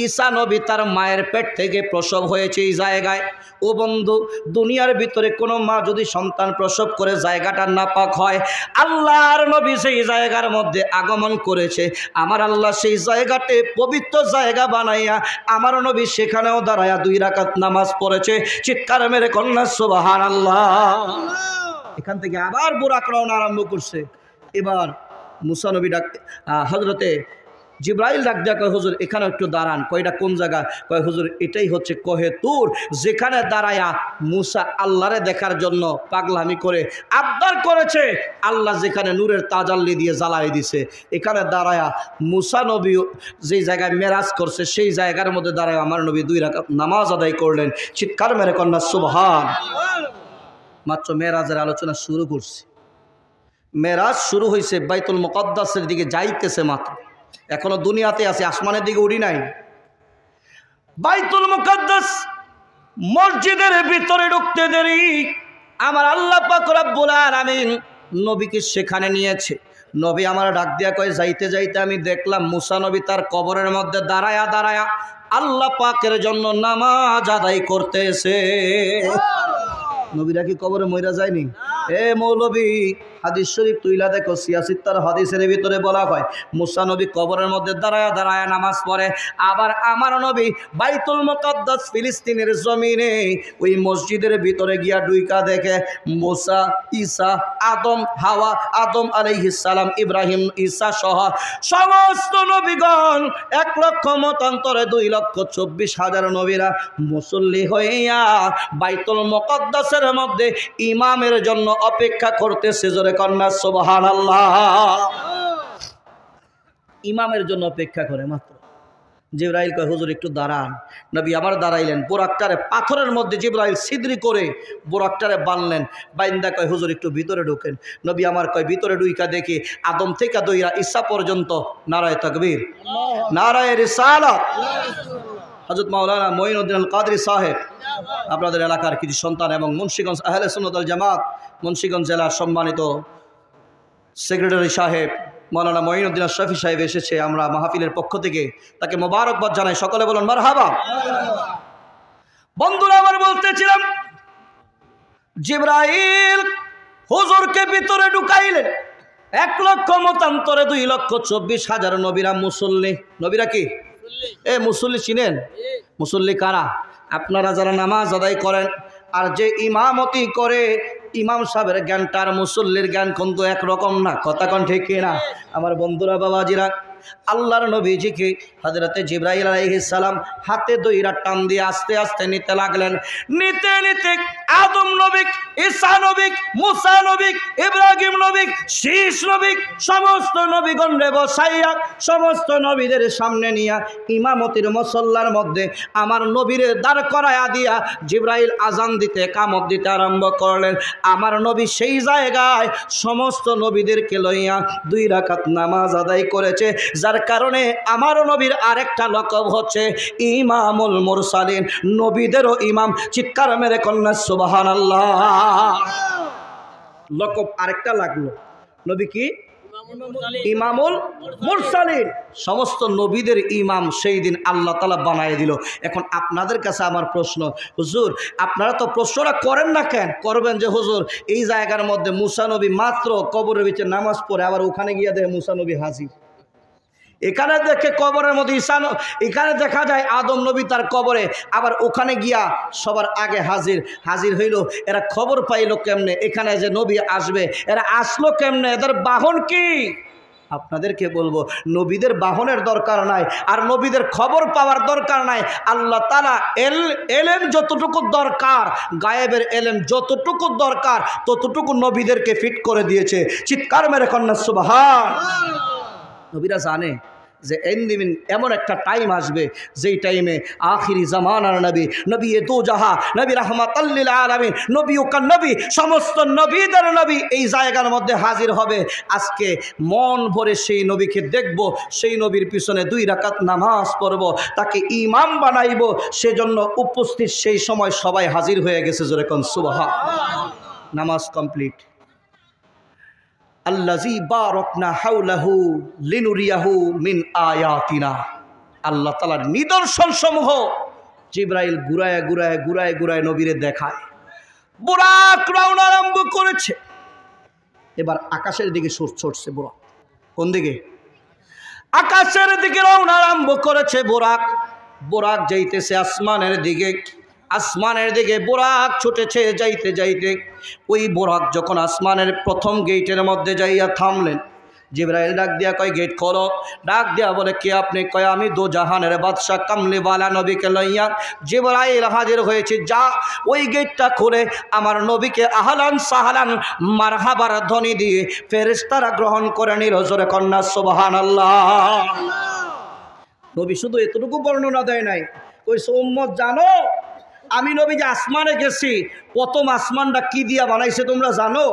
Speaker 1: ঈসা নবী তার মায়ের পেট থেকে প্রসব হয়েছে এই জায়গায় ও বন্ধু দুনিয়ার ভিতরে কোনো মা যদি সন্তান প্রসব করে জায়গাটা নাপাক হয় আল্লাহর নবী সেই জায়গার মধ্যে আগমন করেছে আমার আল্লাহ সেই জায়গাতে পবিত্র জায়গা বানাইয়া আমার নবী সেখানেও দাঁড়ায়া 2 রাকাত নামাজ পড়েছে চিৎকার মেরে কন্যা সুবহানাল্লাহ এখান থেকে আবার বুরাক রওনা আরম্ভ করছে এবার মুসা নবী ডাক হযরতে জিবরাইল ডাক দেয়া কয় হুজুর এখানে একটু দাঁড়ান কয়টা কোন জায়গা কয় হুজুর এটাই হচ্ছে কহে তুর যেখানে দাঁড়ায়া মুসা আল্লাহরে দেখার জন্য পাগলামি করে আবদার করেছে আল্লাহ যেখানে নূরের তাজাল্লি দিয়ে জ্বালাই দিছে এখানে দাঁড়ায়া মুসা নবী যেই জায়গায় মেরাজ করছে সেই জায়গার মধ্যে দাঁড়ায় আমার নবী 2 রাকাত নামাজ আদায় করলেন চিৎকার মেরে কন্যা সুবহান মাত্র মেরাজের আলোচনা শুরু করছে মেরাজ শুরু হয়েছে বাইতুল মুকাদ্দাসের দিকে যাইতেছে মাত্র এখনো দুনিয়াতে আছে আসমানের দিকে উড়ি নাই বাইতুল মুকাদ্দাস মসজিদের ভিতরে ঢুকতে দেরি আমার আল্লাহ পাক রব্বুল আলামিন নবীকে সেখানে নিয়েছে নবী আমার ডাক দিয়া কয় যাইতে যাইতে আমি দেখলাম মুসা নবী তার কবরের মধ্যে দাঁড়ায়া দাঁড়ায়া আল্লাহ পাকের জন্য নামাজ আদায় করতেছে নবীরা কি কবরে মইরা যায়নি এ মৌলবী হাদিস শরীফ তুইলা দেখো সিয়াসিত্তার হাদিসের ভিতরে বলা হয় মুসা নবী কবরের মধ্যে দাঁড়ায়া দাঁড়ায়া নামাজ পড়ে আবার আমার নবী বাইতুল মুকাদ্দাস ফিলিস্তিনের জমিনে ওই মসজিদের ভিতরে গিয়া ডুইকা দেখে মুসা ঈসা আদম হাওয়া আদম আলাইহিস সালাম ইব্রাহিম ঈসা সহ সমস্ত নবীগণ 1 লক্ষ মতান্তরে 2,24,000 নবীরা মুসল্লি হইয়া বাইতুল মুকাদ্দাসের মধ্যে ইমামের জন্য অপেক্ষা করতেছে জোরে কন্যা সুবহানাল্লাহ ইমামের জন্য অপেক্ষা করে মাত্র জিবরাইল কয় হুজুর একটু দাঁড়ান নবী আবার দাঁড়াইলেন বোরাকটারে পাথরের মধ্যে জিবরাইল ছিদ্রি করে বোরাকটারে বানলেন বাইন্দা কয় হুজুর একটু ভিতরে ঢোকেন নবী আমার কয় ভিতরে ঢুইকা দেখি আদম থেকে দইরা ঈসা পর্যন্ত নারায়ে তাকবীর নারায়ে রিসালাত হযরত মাওলানা মঈনুদ্দিন আল কাদরী সাহেব আপনাদের এলাকার কিছু সন্তান এবং মুন্সিগঞ্জ আহলে সুন্নাত ওয়াল জামাত মুন্সিগঞ্জ জেলার সম্মানিত সেক্রেটারি সাহেব মাওলানা মঈনুদ্দিন শফি সাহেব এসেছে আমরা মাহফিলের পক্ষ থেকে তাকে মোবারকবাদ জানাই সকলে বলুন মারহাবা বন্ধুরা আমার বলতেছিলাম জিবরাইল হুজুরকে ভিতরে ঢুকাইলেন 1 লক্ষ মতান্তরে 2,24,000 নবীরা মুসল্লি নবীরা কি এ মুসল্লি চিনেন মুসল্লি কারা আপনারা যারা নামাজ আদায় করেন আর যে ইমামতি করে ইমাম সাহেবের জ্ঞানটা আর মুসল্লির জ্ঞান কিন্তু একরকম না কথা কোন ঠিক না আমার বন্ধুরা বাবাজিরা আল্লাহর নবীজিকে হযরতে জিবরাইল আলাইহিস সালাম হাতে দইরা টান দিয়ে আস্তে আস্তে নিতে লাগলেন। নিতে নিতে আদম নবী, ঈসা নবী, মুসা নবী, ইব্রাহিম নবী, শীষ নবী, সমস্ত নবীগণরে বসাইয়া সমস্ত নবীদের সামনে নিয়া ইমামতির মুসল্লার মধ্যে আমার নবীরে দাঁড় করায়া দিয়া জিবরাইল আজান দিতে কামত দিতে আরম্ভ করলেন। আমার নবী সেই জায়গায় সমস্ত নবীদেরকে লইয়া 2 রাকাত নামাজ আদায় করেছে, যার কারণে আমার নবীর আরেকটা লকব হচ্ছে ইমামুল মুরসালিন, নবীদেরও ইমাম। চিৎকার মেরে কন্যা সুবহানাল্লাহ। লকব আরেকটা লাগলো, নবী কি? ইমামুল মুরসালিন, সমস্ত নবীদের ইমাম সেই দিন আল্লাহ তাআলা বানায় দিল। এখন আপনাদের কাছে আমার প্রশ্ন, হুজুর আপনারা তো প্রশ্নটা করেন না কেন? করবেন যে হুজুর এই জায়গার মধ্যে মুসা নবী মাত্র কবরের ভিতরে নামাজ পড়ে, আবার ওখানে গিয়ে দেখে মুসা নবী হাজির। এখানে দেখে কবরের মধ্যে এখানে দেখা যায় আদম নবী তার কবরে, আবার ওখানে গিয়া সবার আগে হাজির হইল। এরা খবর পাইলো কেমনে এখানে যে নবী আসবে? এরা আসলো কেমনে? এদের বাহন কি? আপনাদেরকে বলবো, নবীদের বাহনের দরকার নাই, আর নবীদের খবর পাওয়ার দরকার নাই। আল্লাহ তাআলা এলেম যতটুকু দরকার, গায়েবের এলেম যতটুকু দরকার ততটুকু নবীদেরকে ফিট করে দিয়েছে। চিৎকার মেরে কন্যা সুবহান। নবীরা জানে যে এমন একটা টাইম আসবে যেই টাইমে আখিরি জামানার নবী দো জাহা, নবী রাহমাতাল লিল আলামিন, নবী ওকান নবী, সমস্ত নবীদের নবী এই জায়গার মধ্যে হাজির হবে। আজকে মন ভরে সেই নবীকে দেখব, সেই নবীর পিছনে 2 রাকাত নামাজ পড়ব, তাকে ইমাম বানাইব। সেজন্য উপস্থিত সেই সময় সবাই হাজির হয়ে গেছে। জোরে কোন সুবহানাল্লাহ। নামাজ কমপ্লিট। আল্লাযী বারাকনা হাওলাহু লিনুরিয়াহু মিন আয়াতিনা, আল্লাহ তাআলার নিদর্শন সমূহ জিবরাইল ঘুরায় নবীরে দেখায়। বুরাক রওনা আরম্ভ করেছে। এবার আকাশের দিকে ছুটছে বুরাক। কোন দিকে? আকাশের দিকে রওনা আরম্ভ করেছে বুরাক যাইতেছে আসমানের দিকে বুরাক ছুটেছে যাইতে ওই বুরাক যখন আসমানের প্রথম গেটের মধ্যে যাইয়া থামলেন, জিবরাইল ডাক দিয়া কয় গেট খোলো। ডাক দিয়া বলে কে আপনি? কয় আমি দো জাহানের বাদশা কামলিওয়ালা নবীকে লইয়া জিবরাইল হাজির হয়েছি। যা ওই গেটটা খুলে আমার নবীকে আহলান সাহলান মারহাবার ধ্বনি দিয়ে ফেরেশতারা গ্রহণ করে নিল। জোরে কন্যা সুবহানাল্লাহ। নবী শুধু এতটুকু বর্ণনা দেয় নাই, কইছে উম্মত জানো আমি নবী যে আসমানে গেছি, প্রথম আসমানটা কি দিয়া বানাইছে তোমরা জানো?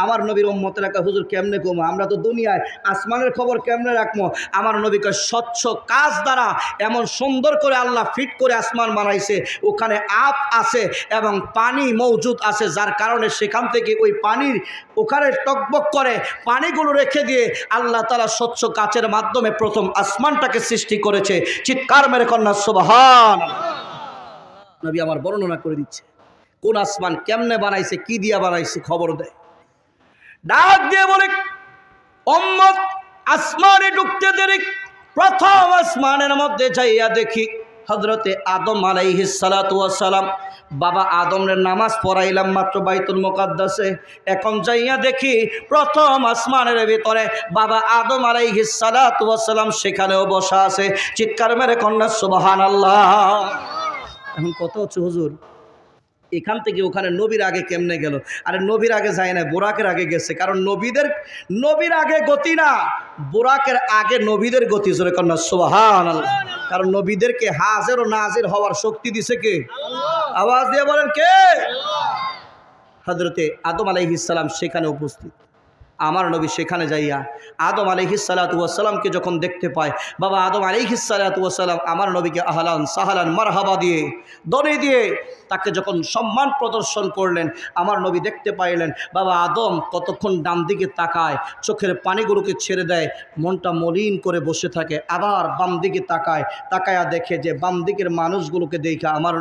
Speaker 1: আমার নবীর উম্মতের একটা হুজুর কেমনে কমো, আমরা তো দুনিয়ায় আসমানের খবর কেমনে রাখবো? আমার নবীকে স্বচ্ছ কাজ দ্বারা এমন সুন্দর করে আল্লাহ ফিট করে আসমান বানাইছে, ওখানে আপ আছে এবং পানি মৌজুদ আছে, যার কারণে সেখান থেকে ওই পানির ওখানে টকবক করে পানিগুলো রেখে দিয়ে আল্লাহ তাআলা স্বচ্ছ কাচের মাধ্যমে প্রথম আসমানটাকে সৃষ্টি করেছে। চিৎকার মেরে কন্যা সুবহানাল্লাহ। নবী আমার বর্ণনা করে দিচ্ছে কোন আসমান কেমনে বানাইছে, কি দিয়া বানাইছে, খবর দেয়। ডাক দিয়ে বলে উম্মত আসমানে ঢুকতে দেরি, প্রথম আসমানের মধ্যে যাইয়া দেখি হযরতে আদম আলাইহিস সালাতু ওয়াস সালাম। বাবা আদমের নামাজ পড়াইলাম মাত্র বাইতুল মুকাদ্দাসে, এখন যাইয়া দেখি প্রথম আসমানের ভিতরে বাবা আদম আলাইহিস সালাতু ওয়াস সালাম সেখানেও বসা আছে। চিৎকার মেরে কন্যা সুবহানাল্লাহ। এখন কত হচ্ছে হুজুর এখান থেকে ওখানে নবীর আগে কেমনে গেল? আরে নবীর আগে যায় না, বুরাকের আগে গেছে। কারণ নবীর আগে গতি না, বুরাকের আগে নবীদের গতি। জোরে কন্যা সুবহানাল্লাহ। কারণ নবীদেরকে হাজির ও নাজির হওয়ার শক্তি দিছে কে? আওয়াজ দিয়ে বলেন কে? হযরতে আদম আলাইহিস সালাম সেখানে উপস্থিত। আমার নবী সেখানে যাইয়া আদম আলাইহিস সালাতু ওয়াস সালামকে যখন দেখতে পায়, বাবা আদম আলাইহিস সালাতু ওয়াস সালাম আমার নবীকে আহলান সাহলান মারহাবা দিয়ে দড়ি দিয়ে তাকে যখন সম্মান প্রদর্শন করলেন, আমার নবী দেখতে পাইলেন বাবা আদম কতক্ষণ ডান দিকে তাকায়, চোখের পানিগুলোকে ছেড়ে দেয়, মনটা মলিন করে বসে থাকে, আবার বাম দিকে তাকায়া দেখে যে বাম দিকের মানুষগুলোকে দেখে আমার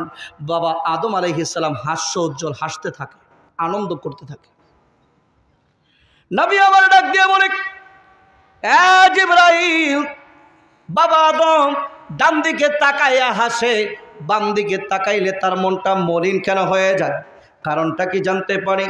Speaker 1: বাবা আদম আলাইহিস সালাম হাস্য উজ্জ্বল হাসতে থাকে, আনন্দ করতে থাকে। নবী আমার ডাক দিয়ে বলে এ জিবরাইল, বাবা আদম ডান দিকে তাকাইয়া হাসে, বাম দিকে তাকাইলে তার মনটা মলিন কেন হয়ে যায়? কারণটা কি জানতে পারি?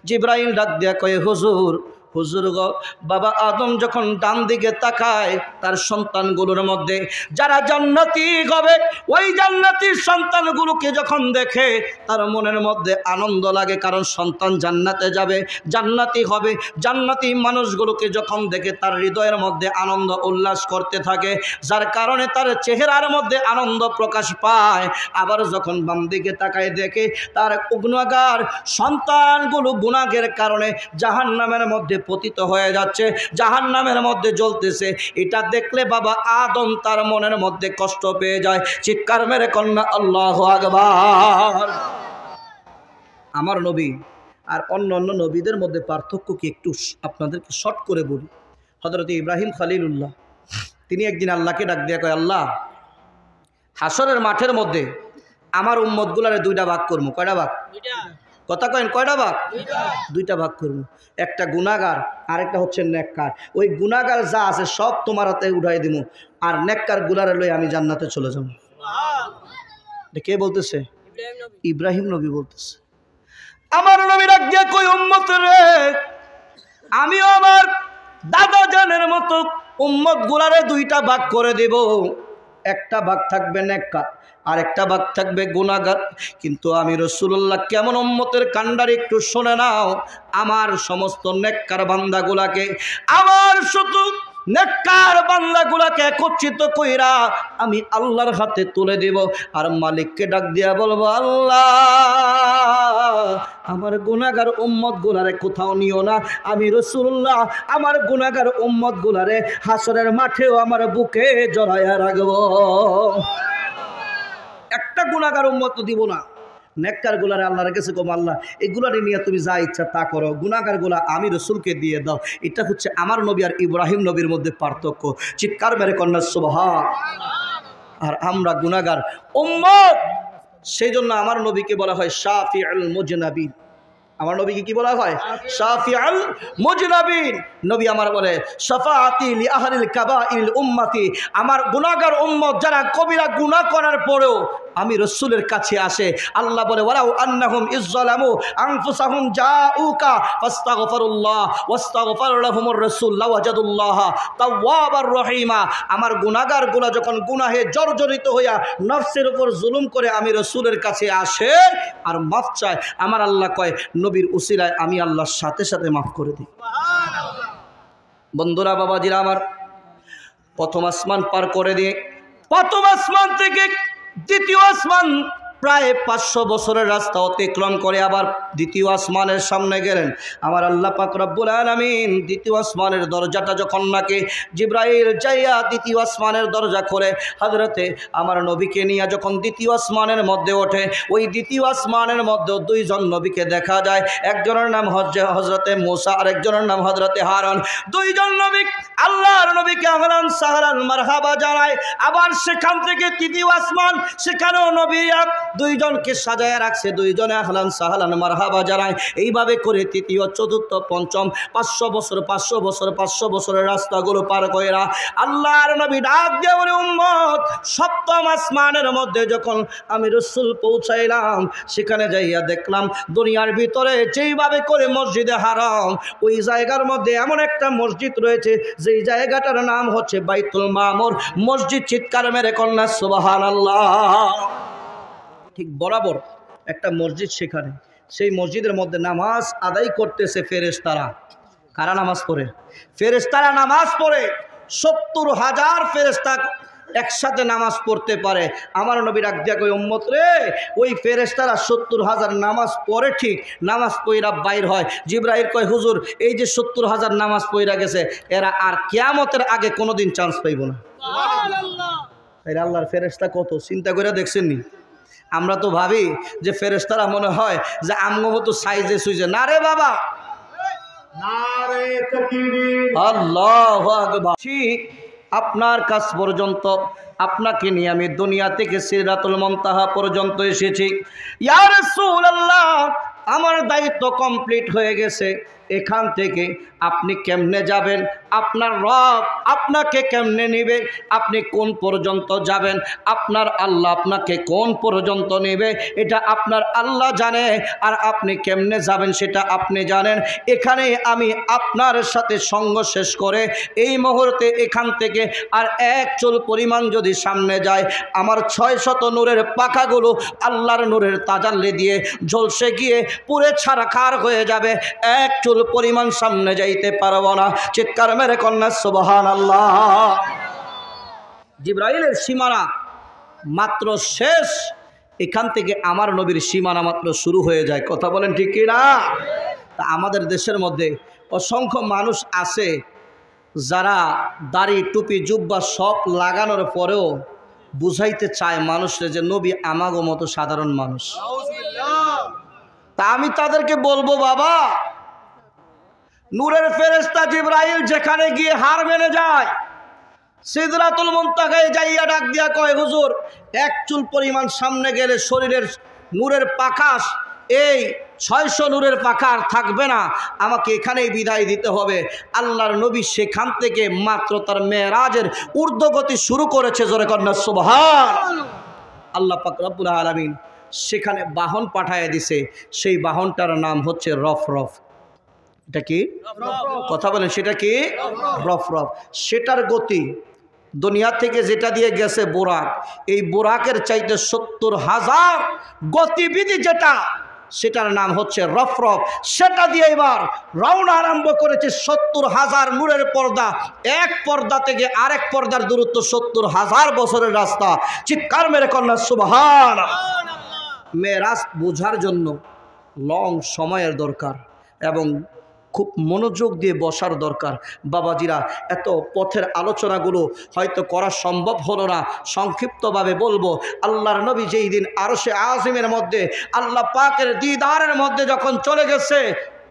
Speaker 1: জিবরাইল ডাক দিয়া কয়ে হুজুর হুজুর গো, বাবা আদম যখন ডান দিকে তাকায় তার সন্তানগুলোর মধ্যে যারা জান্নাতি হবে, ওই জান্নাতির সন্তানগুলোকে যখন দেখে তার মনের মধ্যে আনন্দ লাগে, কারণ সন্তান জান্নাতে যাবে, জান্নাতি হবে। জান্নাতি মানুষগুলোকে যখন দেখে তার হৃদয়ের মধ্যে আনন্দ উল্লাস করতে থাকে, যার কারণে তার চেহারার মধ্যে আনন্দ প্রকাশ পায়। আবার যখন বাম দিকে তাকায় দেখে তার গুনাহগার সন্তানগুলো গুনাহের কারণে জাহান্নামের মধ্যে পতিত হয়ে যাচ্ছে, জাহান্নামের মধ্যে জ্বলতেছে, এটা দেখলে বাবা আদম তার মনের মধ্যে কষ্ট পেয়ে যায়। চিৎকার মেরে কন্যা আল্লাহু আকবার। আমার নবী আর অন্য অন্য নবীদের মধ্যে পার্থক্য কি একটু আপনাদেরকে শর্ট করে বলি। হযরত ইব্রাহিম খলিলুল্লাহ তিনি একদিন আল্লাহকে ডাক দিয়া কয়, আল্লাহ, হাসরের মাঠের মধ্যে আমার উম্মতগুলারে দুইটা ভাগ করবো। কয়টা ভাগ? কথা কয়েন, কয়টা ভাগ? দুইটা ভাগ করবো। একটা গুনাহগার আর একটা হচ্ছে নেককার। ওই গুনাহগার যা আছে সব তোমার হাতে উঠাই দিব, আর নেককার গুলারে লই আমি জান্নাতে চলে যাব। কে বলতেছে? ইব্রাহিম নবী বলতেছে। আমার নবী ডাক দিয়া কই, উম্মত রে, আমিও আমার দাদা জানের মতো উম্মত গুলারে দুইটা ভাগ করে দেব। একটা ভাগ থাকবে নেককার আর একটা ভাগ থাকবে গুনাহগার। কিন্তু আমি রাসূলুল্লাহ কেমন উম্মতের কান্ডারি একটু শুনে নাও। আমার সমস্ত নেককার বান্দাগুলাকে, আমার শুধু নেককার বান্দাগুলাকে একত্রিত কইরা আমি আল্লাহর হাতে তুলে দেব, আর মালিককে ডাক দিয়া বলবো, আল্লাহ, আমার গুনাহগার উম্মত গুলারে কোথাও নিও না। আমি রাসূলুল্লাহ আমার গুনাহগার উম্মত গুলারে হাসরের মাঠেও আমার বুকে জড়ায়া রাখবো। একটা গুনাহগার উম্মত তো দিব না। নেককার গুলারে আল্লাহর কাছে কম, আল্লাহ এগুলারে নিয়ে তুমি যা ইচ্ছা তা করো, গুনাহগার গুলা আমি রাসূলকে দিয়ে দাও। এটা হচ্ছে আমার নবী আর ইব্রাহিম নবীর মধ্যে পার্থক্য। চিৎকার মেরে কন্যা সুবহান। আর আমরা গুনাহগার উম্মত, সেই জন্য আমার নবীকে বলা হয় শাফিউল মুজনাবিন। আমার নবীকে কি বলা হয়? শাফিউল মুজনাবিন। নবী আমার বলে শাফাআতি লি আহলিল কাবাইরিল উম্মতি, আমার গুনাহগার উম্মত যারা কবিরা গুনাহ করার পরেও আমি রাসূলের কাছে আসে, আল্লাহ বলে ওয়ালাউ আন্নাহুম ইযযালামু আনফুসাহুম জাউকা ফাস্তাগফিরুল্লাহ ওয়াস্তাগফার লাহুমুর রাসূল লাওয়াজাদুল্লাহ তাওয়াবার রহিমা। আমার গুনাহগারগুলো যখন গুনাহে জর্জরিত হইয়া নফসের উপর জুলুম করে আমি রাসূলের কাছে আসে আর মাফ চায়, আমার আল্লাহ কয় নবীর উসিলায় আমি আল্লাহর সাথে সাথে মাফ করে দিই। বন্ধুরা, বাবাজিরা আমার, প্রথম আসমান পার করে দিয়ে প্রথম আসমান থেকে দ্বিতীয় আসমান প্রায় 500 বছরের রাস্তা অতিক্রম করে আবার দ্বিতীয় আসমানের সামনে গেলেন। আমার আল্লাহ পাক রব্বুল আলামিন দ্বিতীয় আসমানের দরজাটা যখন নাকি জিবরাইল যাইয়া দ্বিতীয় আসমানের দরজা করে হযরতে আমার নবীকে নিয়ে যখন দ্বিতীয় আসমানের মধ্যে ওঠে, ওই দ্বিতীয় আসমানের মধ্যে দুইজন নবীকে দেখা যায়। একজনের নাম হযরতে মূসা আর একজনের নাম হযরতে হারুন। দুইজন নবী আল্লাহর নবীকে আহলান সাহলান মারহাবা জানায়। আবার সেখান থেকে তৃতীয় আসমান, সেখানেও নবীরা দুইজনকে সাজায় রাখছে, দুইজনে আহলান সাহলান মারহাবা জানায়। এইভাবে করে তৃতীয়, চতুর্থ, পঞ্চম 500 বছর 500 বছর 500 বছরের রাস্তাগুলো পার কইরা আল্লাহর নবী ডাক দিয়ে বলে, উম্মত, সপ্তম আসমানের মধ্যে যখন আমি রাসূল পৌঁছাইলাম, সেখানে যাইয়া দেখলাম দুনিয়ার ভিতরে যেইভাবে করে মসজিদে হারাম, ওই জায়গার মধ্যে এমন একটা মসজিদ রয়েছে যেই জায়গাটার নাম হচ্ছে বাইতুল মামুর মসজিদ। চিৎকার মেরে কন্যা সুবহানাল্লাহ। ঠিক বরাবর একটা মসজিদ, সেখানে সেই মসজিদের মধ্যে নামাজ আদায় করতেছে ফেরেশতারা। কারা নামাজ পড়ে? ফেরেশতারা নামাজ পড়ে। 70,000 ফেরেশতা একসাথে নামাজ পড়তে পারে। আমার নবী ডাক দিয়া কই, উম্মত রে, ওই ফেরেশতারা 70,000 নামাজ পড়ে, ঠিক নামাজ পড়া বাইর হয়। জিবরাইল কয়, হুজুর, এই যে 70,000 নামাজ পড়া গেছে, এরা আর কিয়ামতের আগে কোনোদিন চান্স পাইব না। সুবহানাল্লাহ। এরা আল্লাহর ফেরেশতা কত চিন্তা করে দেখছেন নি? আমরা তো ভাবি যে ফেরেশতারা মনে হয় যে আমগো মতো সাইজে সুইজে। না রে বাবা, নারে তাকবীর, আল্লাহু আকবার। আপনার কাছ পর্যন্ত আপনাকে নিয়ে আমি দুনিয়া থেকে সিদরাতুল মুনতাহা পর্যন্ত এসেছি। ইয়া রাসূলুল্লাহ, আমার দায়িত্ব কমপ্লিট হয়ে গেছে। এখান থেকে আপনি কেমনে যাবেন, আপনার রব আপনাকে কেমনে নেবে, আপনি কোন পর্যন্ত যাবেন, আপনার আল্লাহ আপনাকে কোন পর্যন্ত নেবে, এটা আপনার আল্লাহ জানে। আর আপনি কেমনে যাবেন সেটা আপনি জানেন। এখানে আমি আপনার সাথে সঙ্গ শেষ করে এই মুহূর্তে এখান থেকে আর এক চুল পরিমাণ যদি সামনে যায়, আমার 600 নূরের পাখাগুলো আল্লাহর নূরের তাজাল্লি দিয়ে ঝলসে গিয়ে পুরে ছারখার হয়ে যাবে, এক চুল পরিমাণ সামনে যাইতে পারবো না। চিৎকার মেরে কন্যা সুবহানাল্লাহ। জিবরাইলের সীমানা মাত্র শেষ, এখান থেকে আমার নবীর সীমানা মাত্র শুরু হয়ে যায়। কথা বলেন ঠিক কি না? তা আমাদের দেশের মধ্যে অসংখ্য মানুষ আছে যারা দাড়ি টুপি জুব্বা সব লাগানোর পরেও বুঝাইতে চায় মানুষের যে নবী আমাগো মতো সাধারণ মানুষ। তা আমি তাদেরকে বলবো, বাবা, নূরের ফেরেশতা জিবরাইল যেখানে গিয়ে হার মেনে যায়, সিদরাতুল মুনতাহায় যাইয়া ডাক দিয়া কয়, হুজুর, এক চুল পরিমাণ সামনে গেলে শরীরের নূরের পাখাস, এই 600 নূরের পাখা আর থাকবে না, আমাকে এখানেই বিদায় দিতে হবে। আল্লাহর নবী সেখান থেকে মাত্র তার মেরাজের ঊর্ধ্বগতি শুরু করেছে। জোরে কন্যা সুবহান। আল্লাহ পাক রব্বুল আলামিন সেখানে বাহন পাঠায় দিছে, সেই বাহনটার নাম হচ্ছে রফ রফ। এটা কি কথা বলেন? সেটা কি রফ রফ। সেটার গতি দুনিয়া থেকে যেটা দিয়ে গেছে বোরাক, এই বোরাকের চাইতে 70,000 গতিবিধি যেটা, সেটার নাম হচ্ছে রফ রফ। সেটা দিয়ে এবার রওনা আরম্ভ করেছে 70,000 নূরের পর্দা। এক পর্দা থেকে আরেক পর্দার দূরত্ব 70,000 বছরের রাস্তা। চিৎকার মেরে কন্যা সুবহান। মেরাজ বোঝার জন্য লং সময়ের দরকার এবং খুব মনোযোগ দিয়ে বসার দরকার। বাবাজিরা, এত পথের আলোচনাগুলো হয়তো করা সম্ভব হলো না, সংক্ষিপ্তভাবে বলবো। আল্লাহর নবী যেই দিন আরশে আজিমের মধ্যে আল্লাহ পাকের দিদারের মধ্যে যখন চলে গেছে,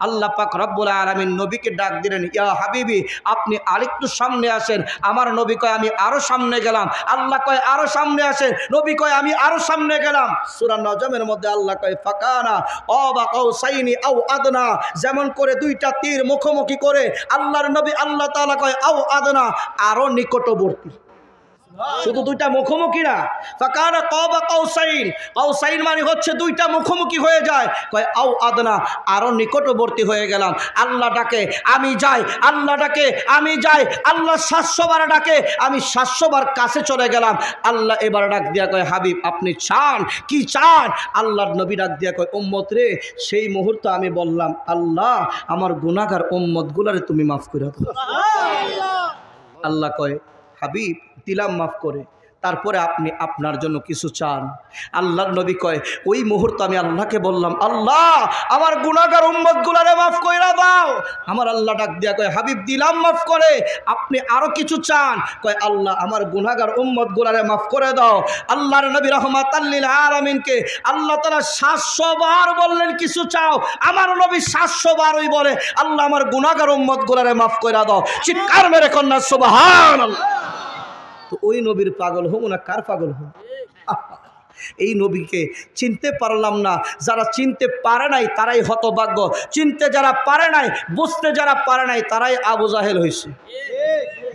Speaker 1: আল্লাহ পাক রব্বুল আলামিন নবীকে ডাক দিলেন, ইয়া হাবিবি, আপনি আরেকটু সামনে আসেন। আমার নবী কয়, আমি আরো সামনে গেলাম। আল্লাহ কয়, আরো সামনে আসেন। নবী কয়, আমি আরো সামনে গেলাম। সূরা নজমের মধ্যে আল্লাহ কয়, ফাকানা আবা কাউসাইনি আও আদনা, যেমন করে দুইটা তীর মুখোমুখি করে আল্লাহর নবী আল্লাহ তাআলা কয় আও আদনা, আরো নিকটবর্তী। শুধু দুইটা মুখোমুখি না, ফাকানা কাবা কাউসাইন, কাউসাইন মানে হচ্ছে দুইটা মুখোমুখি হয়ে যায়। কয় আও আদনা, আরো নিকটবর্তী হয়ে গেলাম। আল্লাহ ডাকে আমি যাই, আল্লাহ ডাকে আমি যাই, আল্লাহ 700 বার ডাকে আমি 700 বার কাছে চলে গেলাম। আল্লাহ এবার ডাক দিয়া কয়, হাবিব আপনি চান কি চান? আল্লাহর নবী ডাক দিয়া কয়, উম্মত রে। সেই মুহূর্তে আমি বললাম, আল্লাহ আমার গুনাহগার উম্মত গুলারে তুমি মাফ করে দাও। আল্লাহ কয়, হাবিব দিলাম মাফ করে, তারপরে আপনি আপনার জন্য কিছু চান। আল্লাহর নবী কয়, ওই মুহূর্তে আমি আল্লাহকে বললাম, আল্লাহ আমার গুনাহগার উম্মত গুলারে মাফ কইরা দাও। আমার আল্লাহ ডাক দিয়া কয়, হাবিব দিলাম মাফ করে, আপনি আরো কিছু চান? কয়, আল্লাহ আমার গুনাহগার উম্মত গুলারে মাফ করে দাও। আল্লাহর নবী রাহমাতাল লিল আলামিনকে আল্লাহ তাআলা 700 বার বললেন কিছু চাও। আমার নবী 700 বারই বলে, আল্লাহ আমার গুনাহগার উম্মত গুলারে মাফ কইরা দাও। চিৎকার মেরে কন্যা সুবহানাল্লাহ। তো ওই নবীর পাগল হব না কার পাগল হব? এই নবীকে চিনতে পারলাম না। যারা চিনতে পারে নাই তারাই হতভাগ্য, চিনতে যারা পারে নাই, বুঝতে যারা পারে নাই তারাই আবু জাহেল হয়েছে।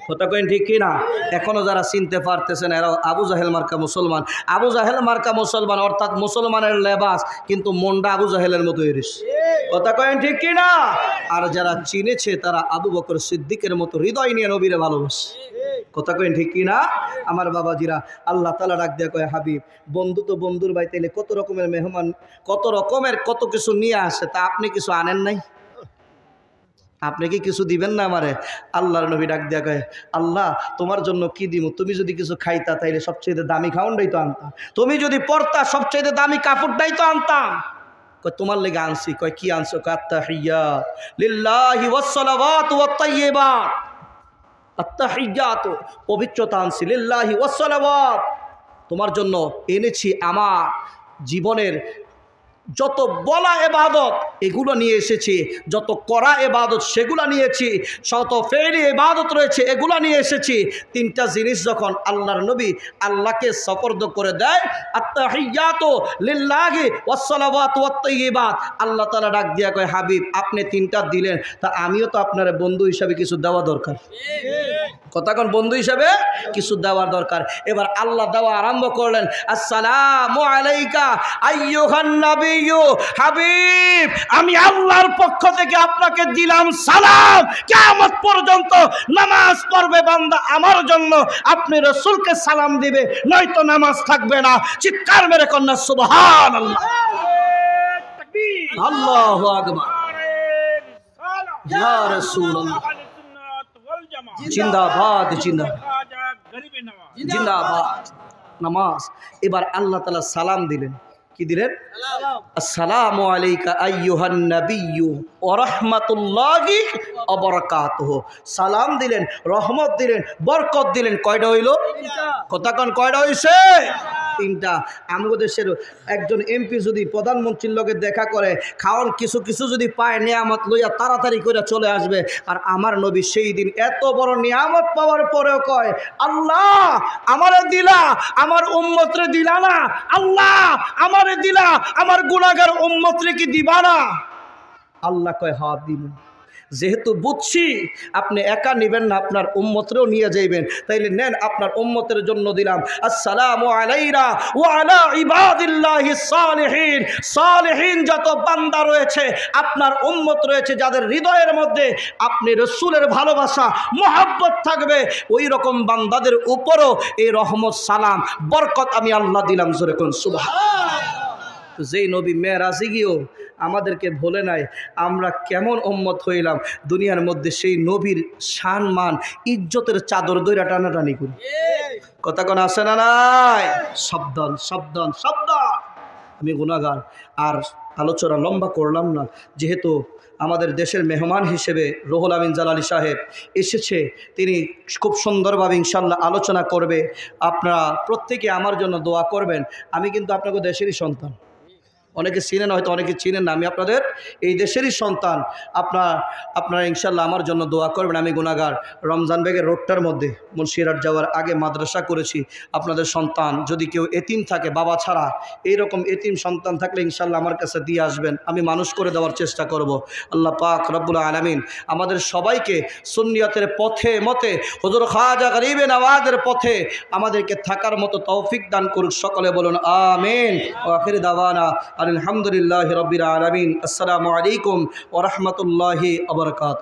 Speaker 1: কথা কইন ঠিক কিনা? এখনো যারা চিনতে পারতেছেন এরাও আবু জাহেল মার্কা মুসলমান। আবু জাহেল মার্কা মুসলমান অর্থাৎ মুসলমানের লেবাস, কিন্তু মনটা আবু জাহেলের মতো এরিস। কথা কইন ঠিক কিনা? আর যারা চিনেছে তারা আবু বকর সিদ্দিকের মতো হৃদয় নিয়ে নবীরে ভালোবাসে। কথা কইন ঠিক কিনা? আমার বাবাজিরা, আল্লাহ তাআলা ডাক দেয়া কয়, হাবিব বন্ধু তো বন্ধুর বাড়িতে এলে কত রকমের মেহমান, কত রকমের কত কিছু নিয়ে আসে, তা আপনি কিছু আনেন নাই? আপনি কি কিছু দিবেন না আমারে? আল্লাহর নবী ডাক দেয়া কয়, আল্লাহ তোমার জন্য কি দিব? তুমি যদি কিছু খাইতা তাইলে সবচেয়ে দামি খাওয়ানটাই তো আনতাম, তুমি যদি পড়তা সবচেয়ে দামি কাপড়টাই তো আনতাম। কয় তোমার লেগে আনছি। কয় কি আনছো? কয় আত্তাহিয়াত লিল্লাহি ওয়াস সালাওয়াতু ওয়াত তাইয়্যিবাত, আত্তাহিয়াত পবিত্রতা আনছি, লিল্লাহি ওয়াস সালাওয়াত তোমার জন্য এনেছি আমার জীবনের যত বলা ইবাদত এগুলো নিয়ে এসেছি, যত করা ইবাদত সেগুলো নিয়েছি, শত ফেলি ইবাদত রয়েছে এগুলো নিয়ে এসেছি। তিনটা জিনিস যখন আল্লাহর নবী আল্লাহকে সুপর্দ করে দেয়, আত্তাহিয়াতু লিল্লাহি ওয়াসসালাওয়াতু ওয়াত-তাইয়্যিবাত, আল্লাহ তাআলা ডাক দিয়া কয় হাবিব আপনি তিনটা দিলেন, তা আমিও তো আপনার বন্ধু হিসাবে কিছু দেওয়া দরকার। কথা কোন, বন্ধু হিসাবে কিছু দেওয়ার দরকার। এবার আল্লাহ দেওয়া আরম্ভ করলেন, আসসালামু আলাইকা আইয়ুহান নাবিয়্যু, হাবিব আমি আল্লাহর পক্ষ থেকে আপনাকে দিলাম সালাম। কিয়ামত পর্যন্ত নামাজ পড়বে বান্দা আমার জন্য, আপনি রাসূলকে সালাম দিবে, নয়তো নামাজ থাকবে না। চিৎকার মেরে কন্যা সুবহানাল্লাহ, আল্লাহু আকবার, ইয়া রাসূলুল্লাহ, জিন্দাবাদ জিন্দাবাদ জিন্দাবাদ। নামাজ। এবার আল্লাহ তাআলা সালাম দিলেন, কি দিলেন? আসসালামু আলাইকা আইয়ুহান নাবিয়্যু ওয়া রাহমাতুল্লাহি ওয়া বারাকাতুহু। সালাম দিলেন, রহমত দিলেন, বরকত দিলেন। কয়টা হইল? কথা কোন, কয়টা হইছে? তিনটা। আমাদের দেশের একজন এমপি যদি প্রধানমন্ত্রীর লগে দেখা করে, খাওয়ান কিছু কিছু যদি পায়, নিয়ামত লইয়া তাড়াতাড়ি করে চলে আসবে। আর আমার নবী সেই দিন এত বড় নিয়ামত পাওয়ার পরেও কয়, আল্লাহ আমারে দিলা, আমার উম্মতরে দিলা না। আল্লাহ আমারে দিলা, আমার গুনাহগার উম্মতরে কি দিবা না? আল্লাহ কয় হ্যাঁ দিব। যেহেতু বুঝছি আপনি একা নেবেন না, আপনার উম্মতরেও নিয়ে যাইবেন, তাইলে নেন, আপনার উম্মতের জন্য দিলাম। আসসালামু আলাইনা ওয়া আলা ইবাদিল্লাহিস সালিহিন। সালিহিন যত বান্দা রয়েছে, আপনার উম্মত রয়েছে, যাদের হৃদয়ের মধ্যে আপনি রাসূলের ভালোবাসা মহব্বত থাকবে, ওই রকম বান্দাদের উপরও এই রহমত, সালাম, বরকত আমি আল্লাহ দিলাম। জোরে কোন সুবহানাল্লাহ। যেই নবী মেরাজে গিয়েও আমাদেরকে বলে নাই আমরা কেমন উম্মত হইলাম, দুনিয়ার মধ্যে সেই নবীর সম্মান ইজ্জতের চাদর দইরা টানাটানি করি। কথা কোন আছে না নাই? সাবধান সাবধান সাবধান। আমি গুনাহগার, আর আলোচনা লম্বা করলাম না, যেহেতু আমাদের দেশের মেহমান হিসেবে রুহুল আমিন জালালী সাহেব এসেছে, তিনি খুব সুন্দরভাবে ইনশাল্লাহ আলোচনা করবে। আপনারা প্রত্যেকে আমার জন্য দোয়া করবেন। আমি কিন্তু আপনাকে দেশেরই সন্তান, অনেকে চিনেন হয়তো, অনেকে চিনেন না, আমি আপনাদের এই দেশেরই সন্তান। আপনারা ইনশাল্লাহ আমার জন্য দোয়া করবেন। আমি গুনাহগার। রমজান বেগের রোডটার মধ্যে মুন্সিরহাট যাওয়ার আগে মাদ্রাসা করেছি। আপনাদের সন্তান যদি কেউ এতিম থাকে, বাবা ছাড়া, এইরকম এতিম সন্তান থাকলে ইনশাল্লাহ আমার কাছে দিয়ে আসবেন, আমি মানুষ করে দেওয়ার চেষ্টা করব। আল্লাহ পাক রব্বুল আলামিন আমাদের সবাইকে সুন্নিয়তের পথে মতে, হুজুর খাজা গরিবে নওয়াজের পথে আমাদেরকে থাকার মতো তৌফিক দান করুক। সকলে বলুন আমিন। ওয়া আখির দাওয়ানা আলহামদুলিল্লাহি রাব্বিল আলামিন। আসসালামু আলাইকুম ওয়া রাহমাতুল্লাহি ওয়া বারাকাতুহু।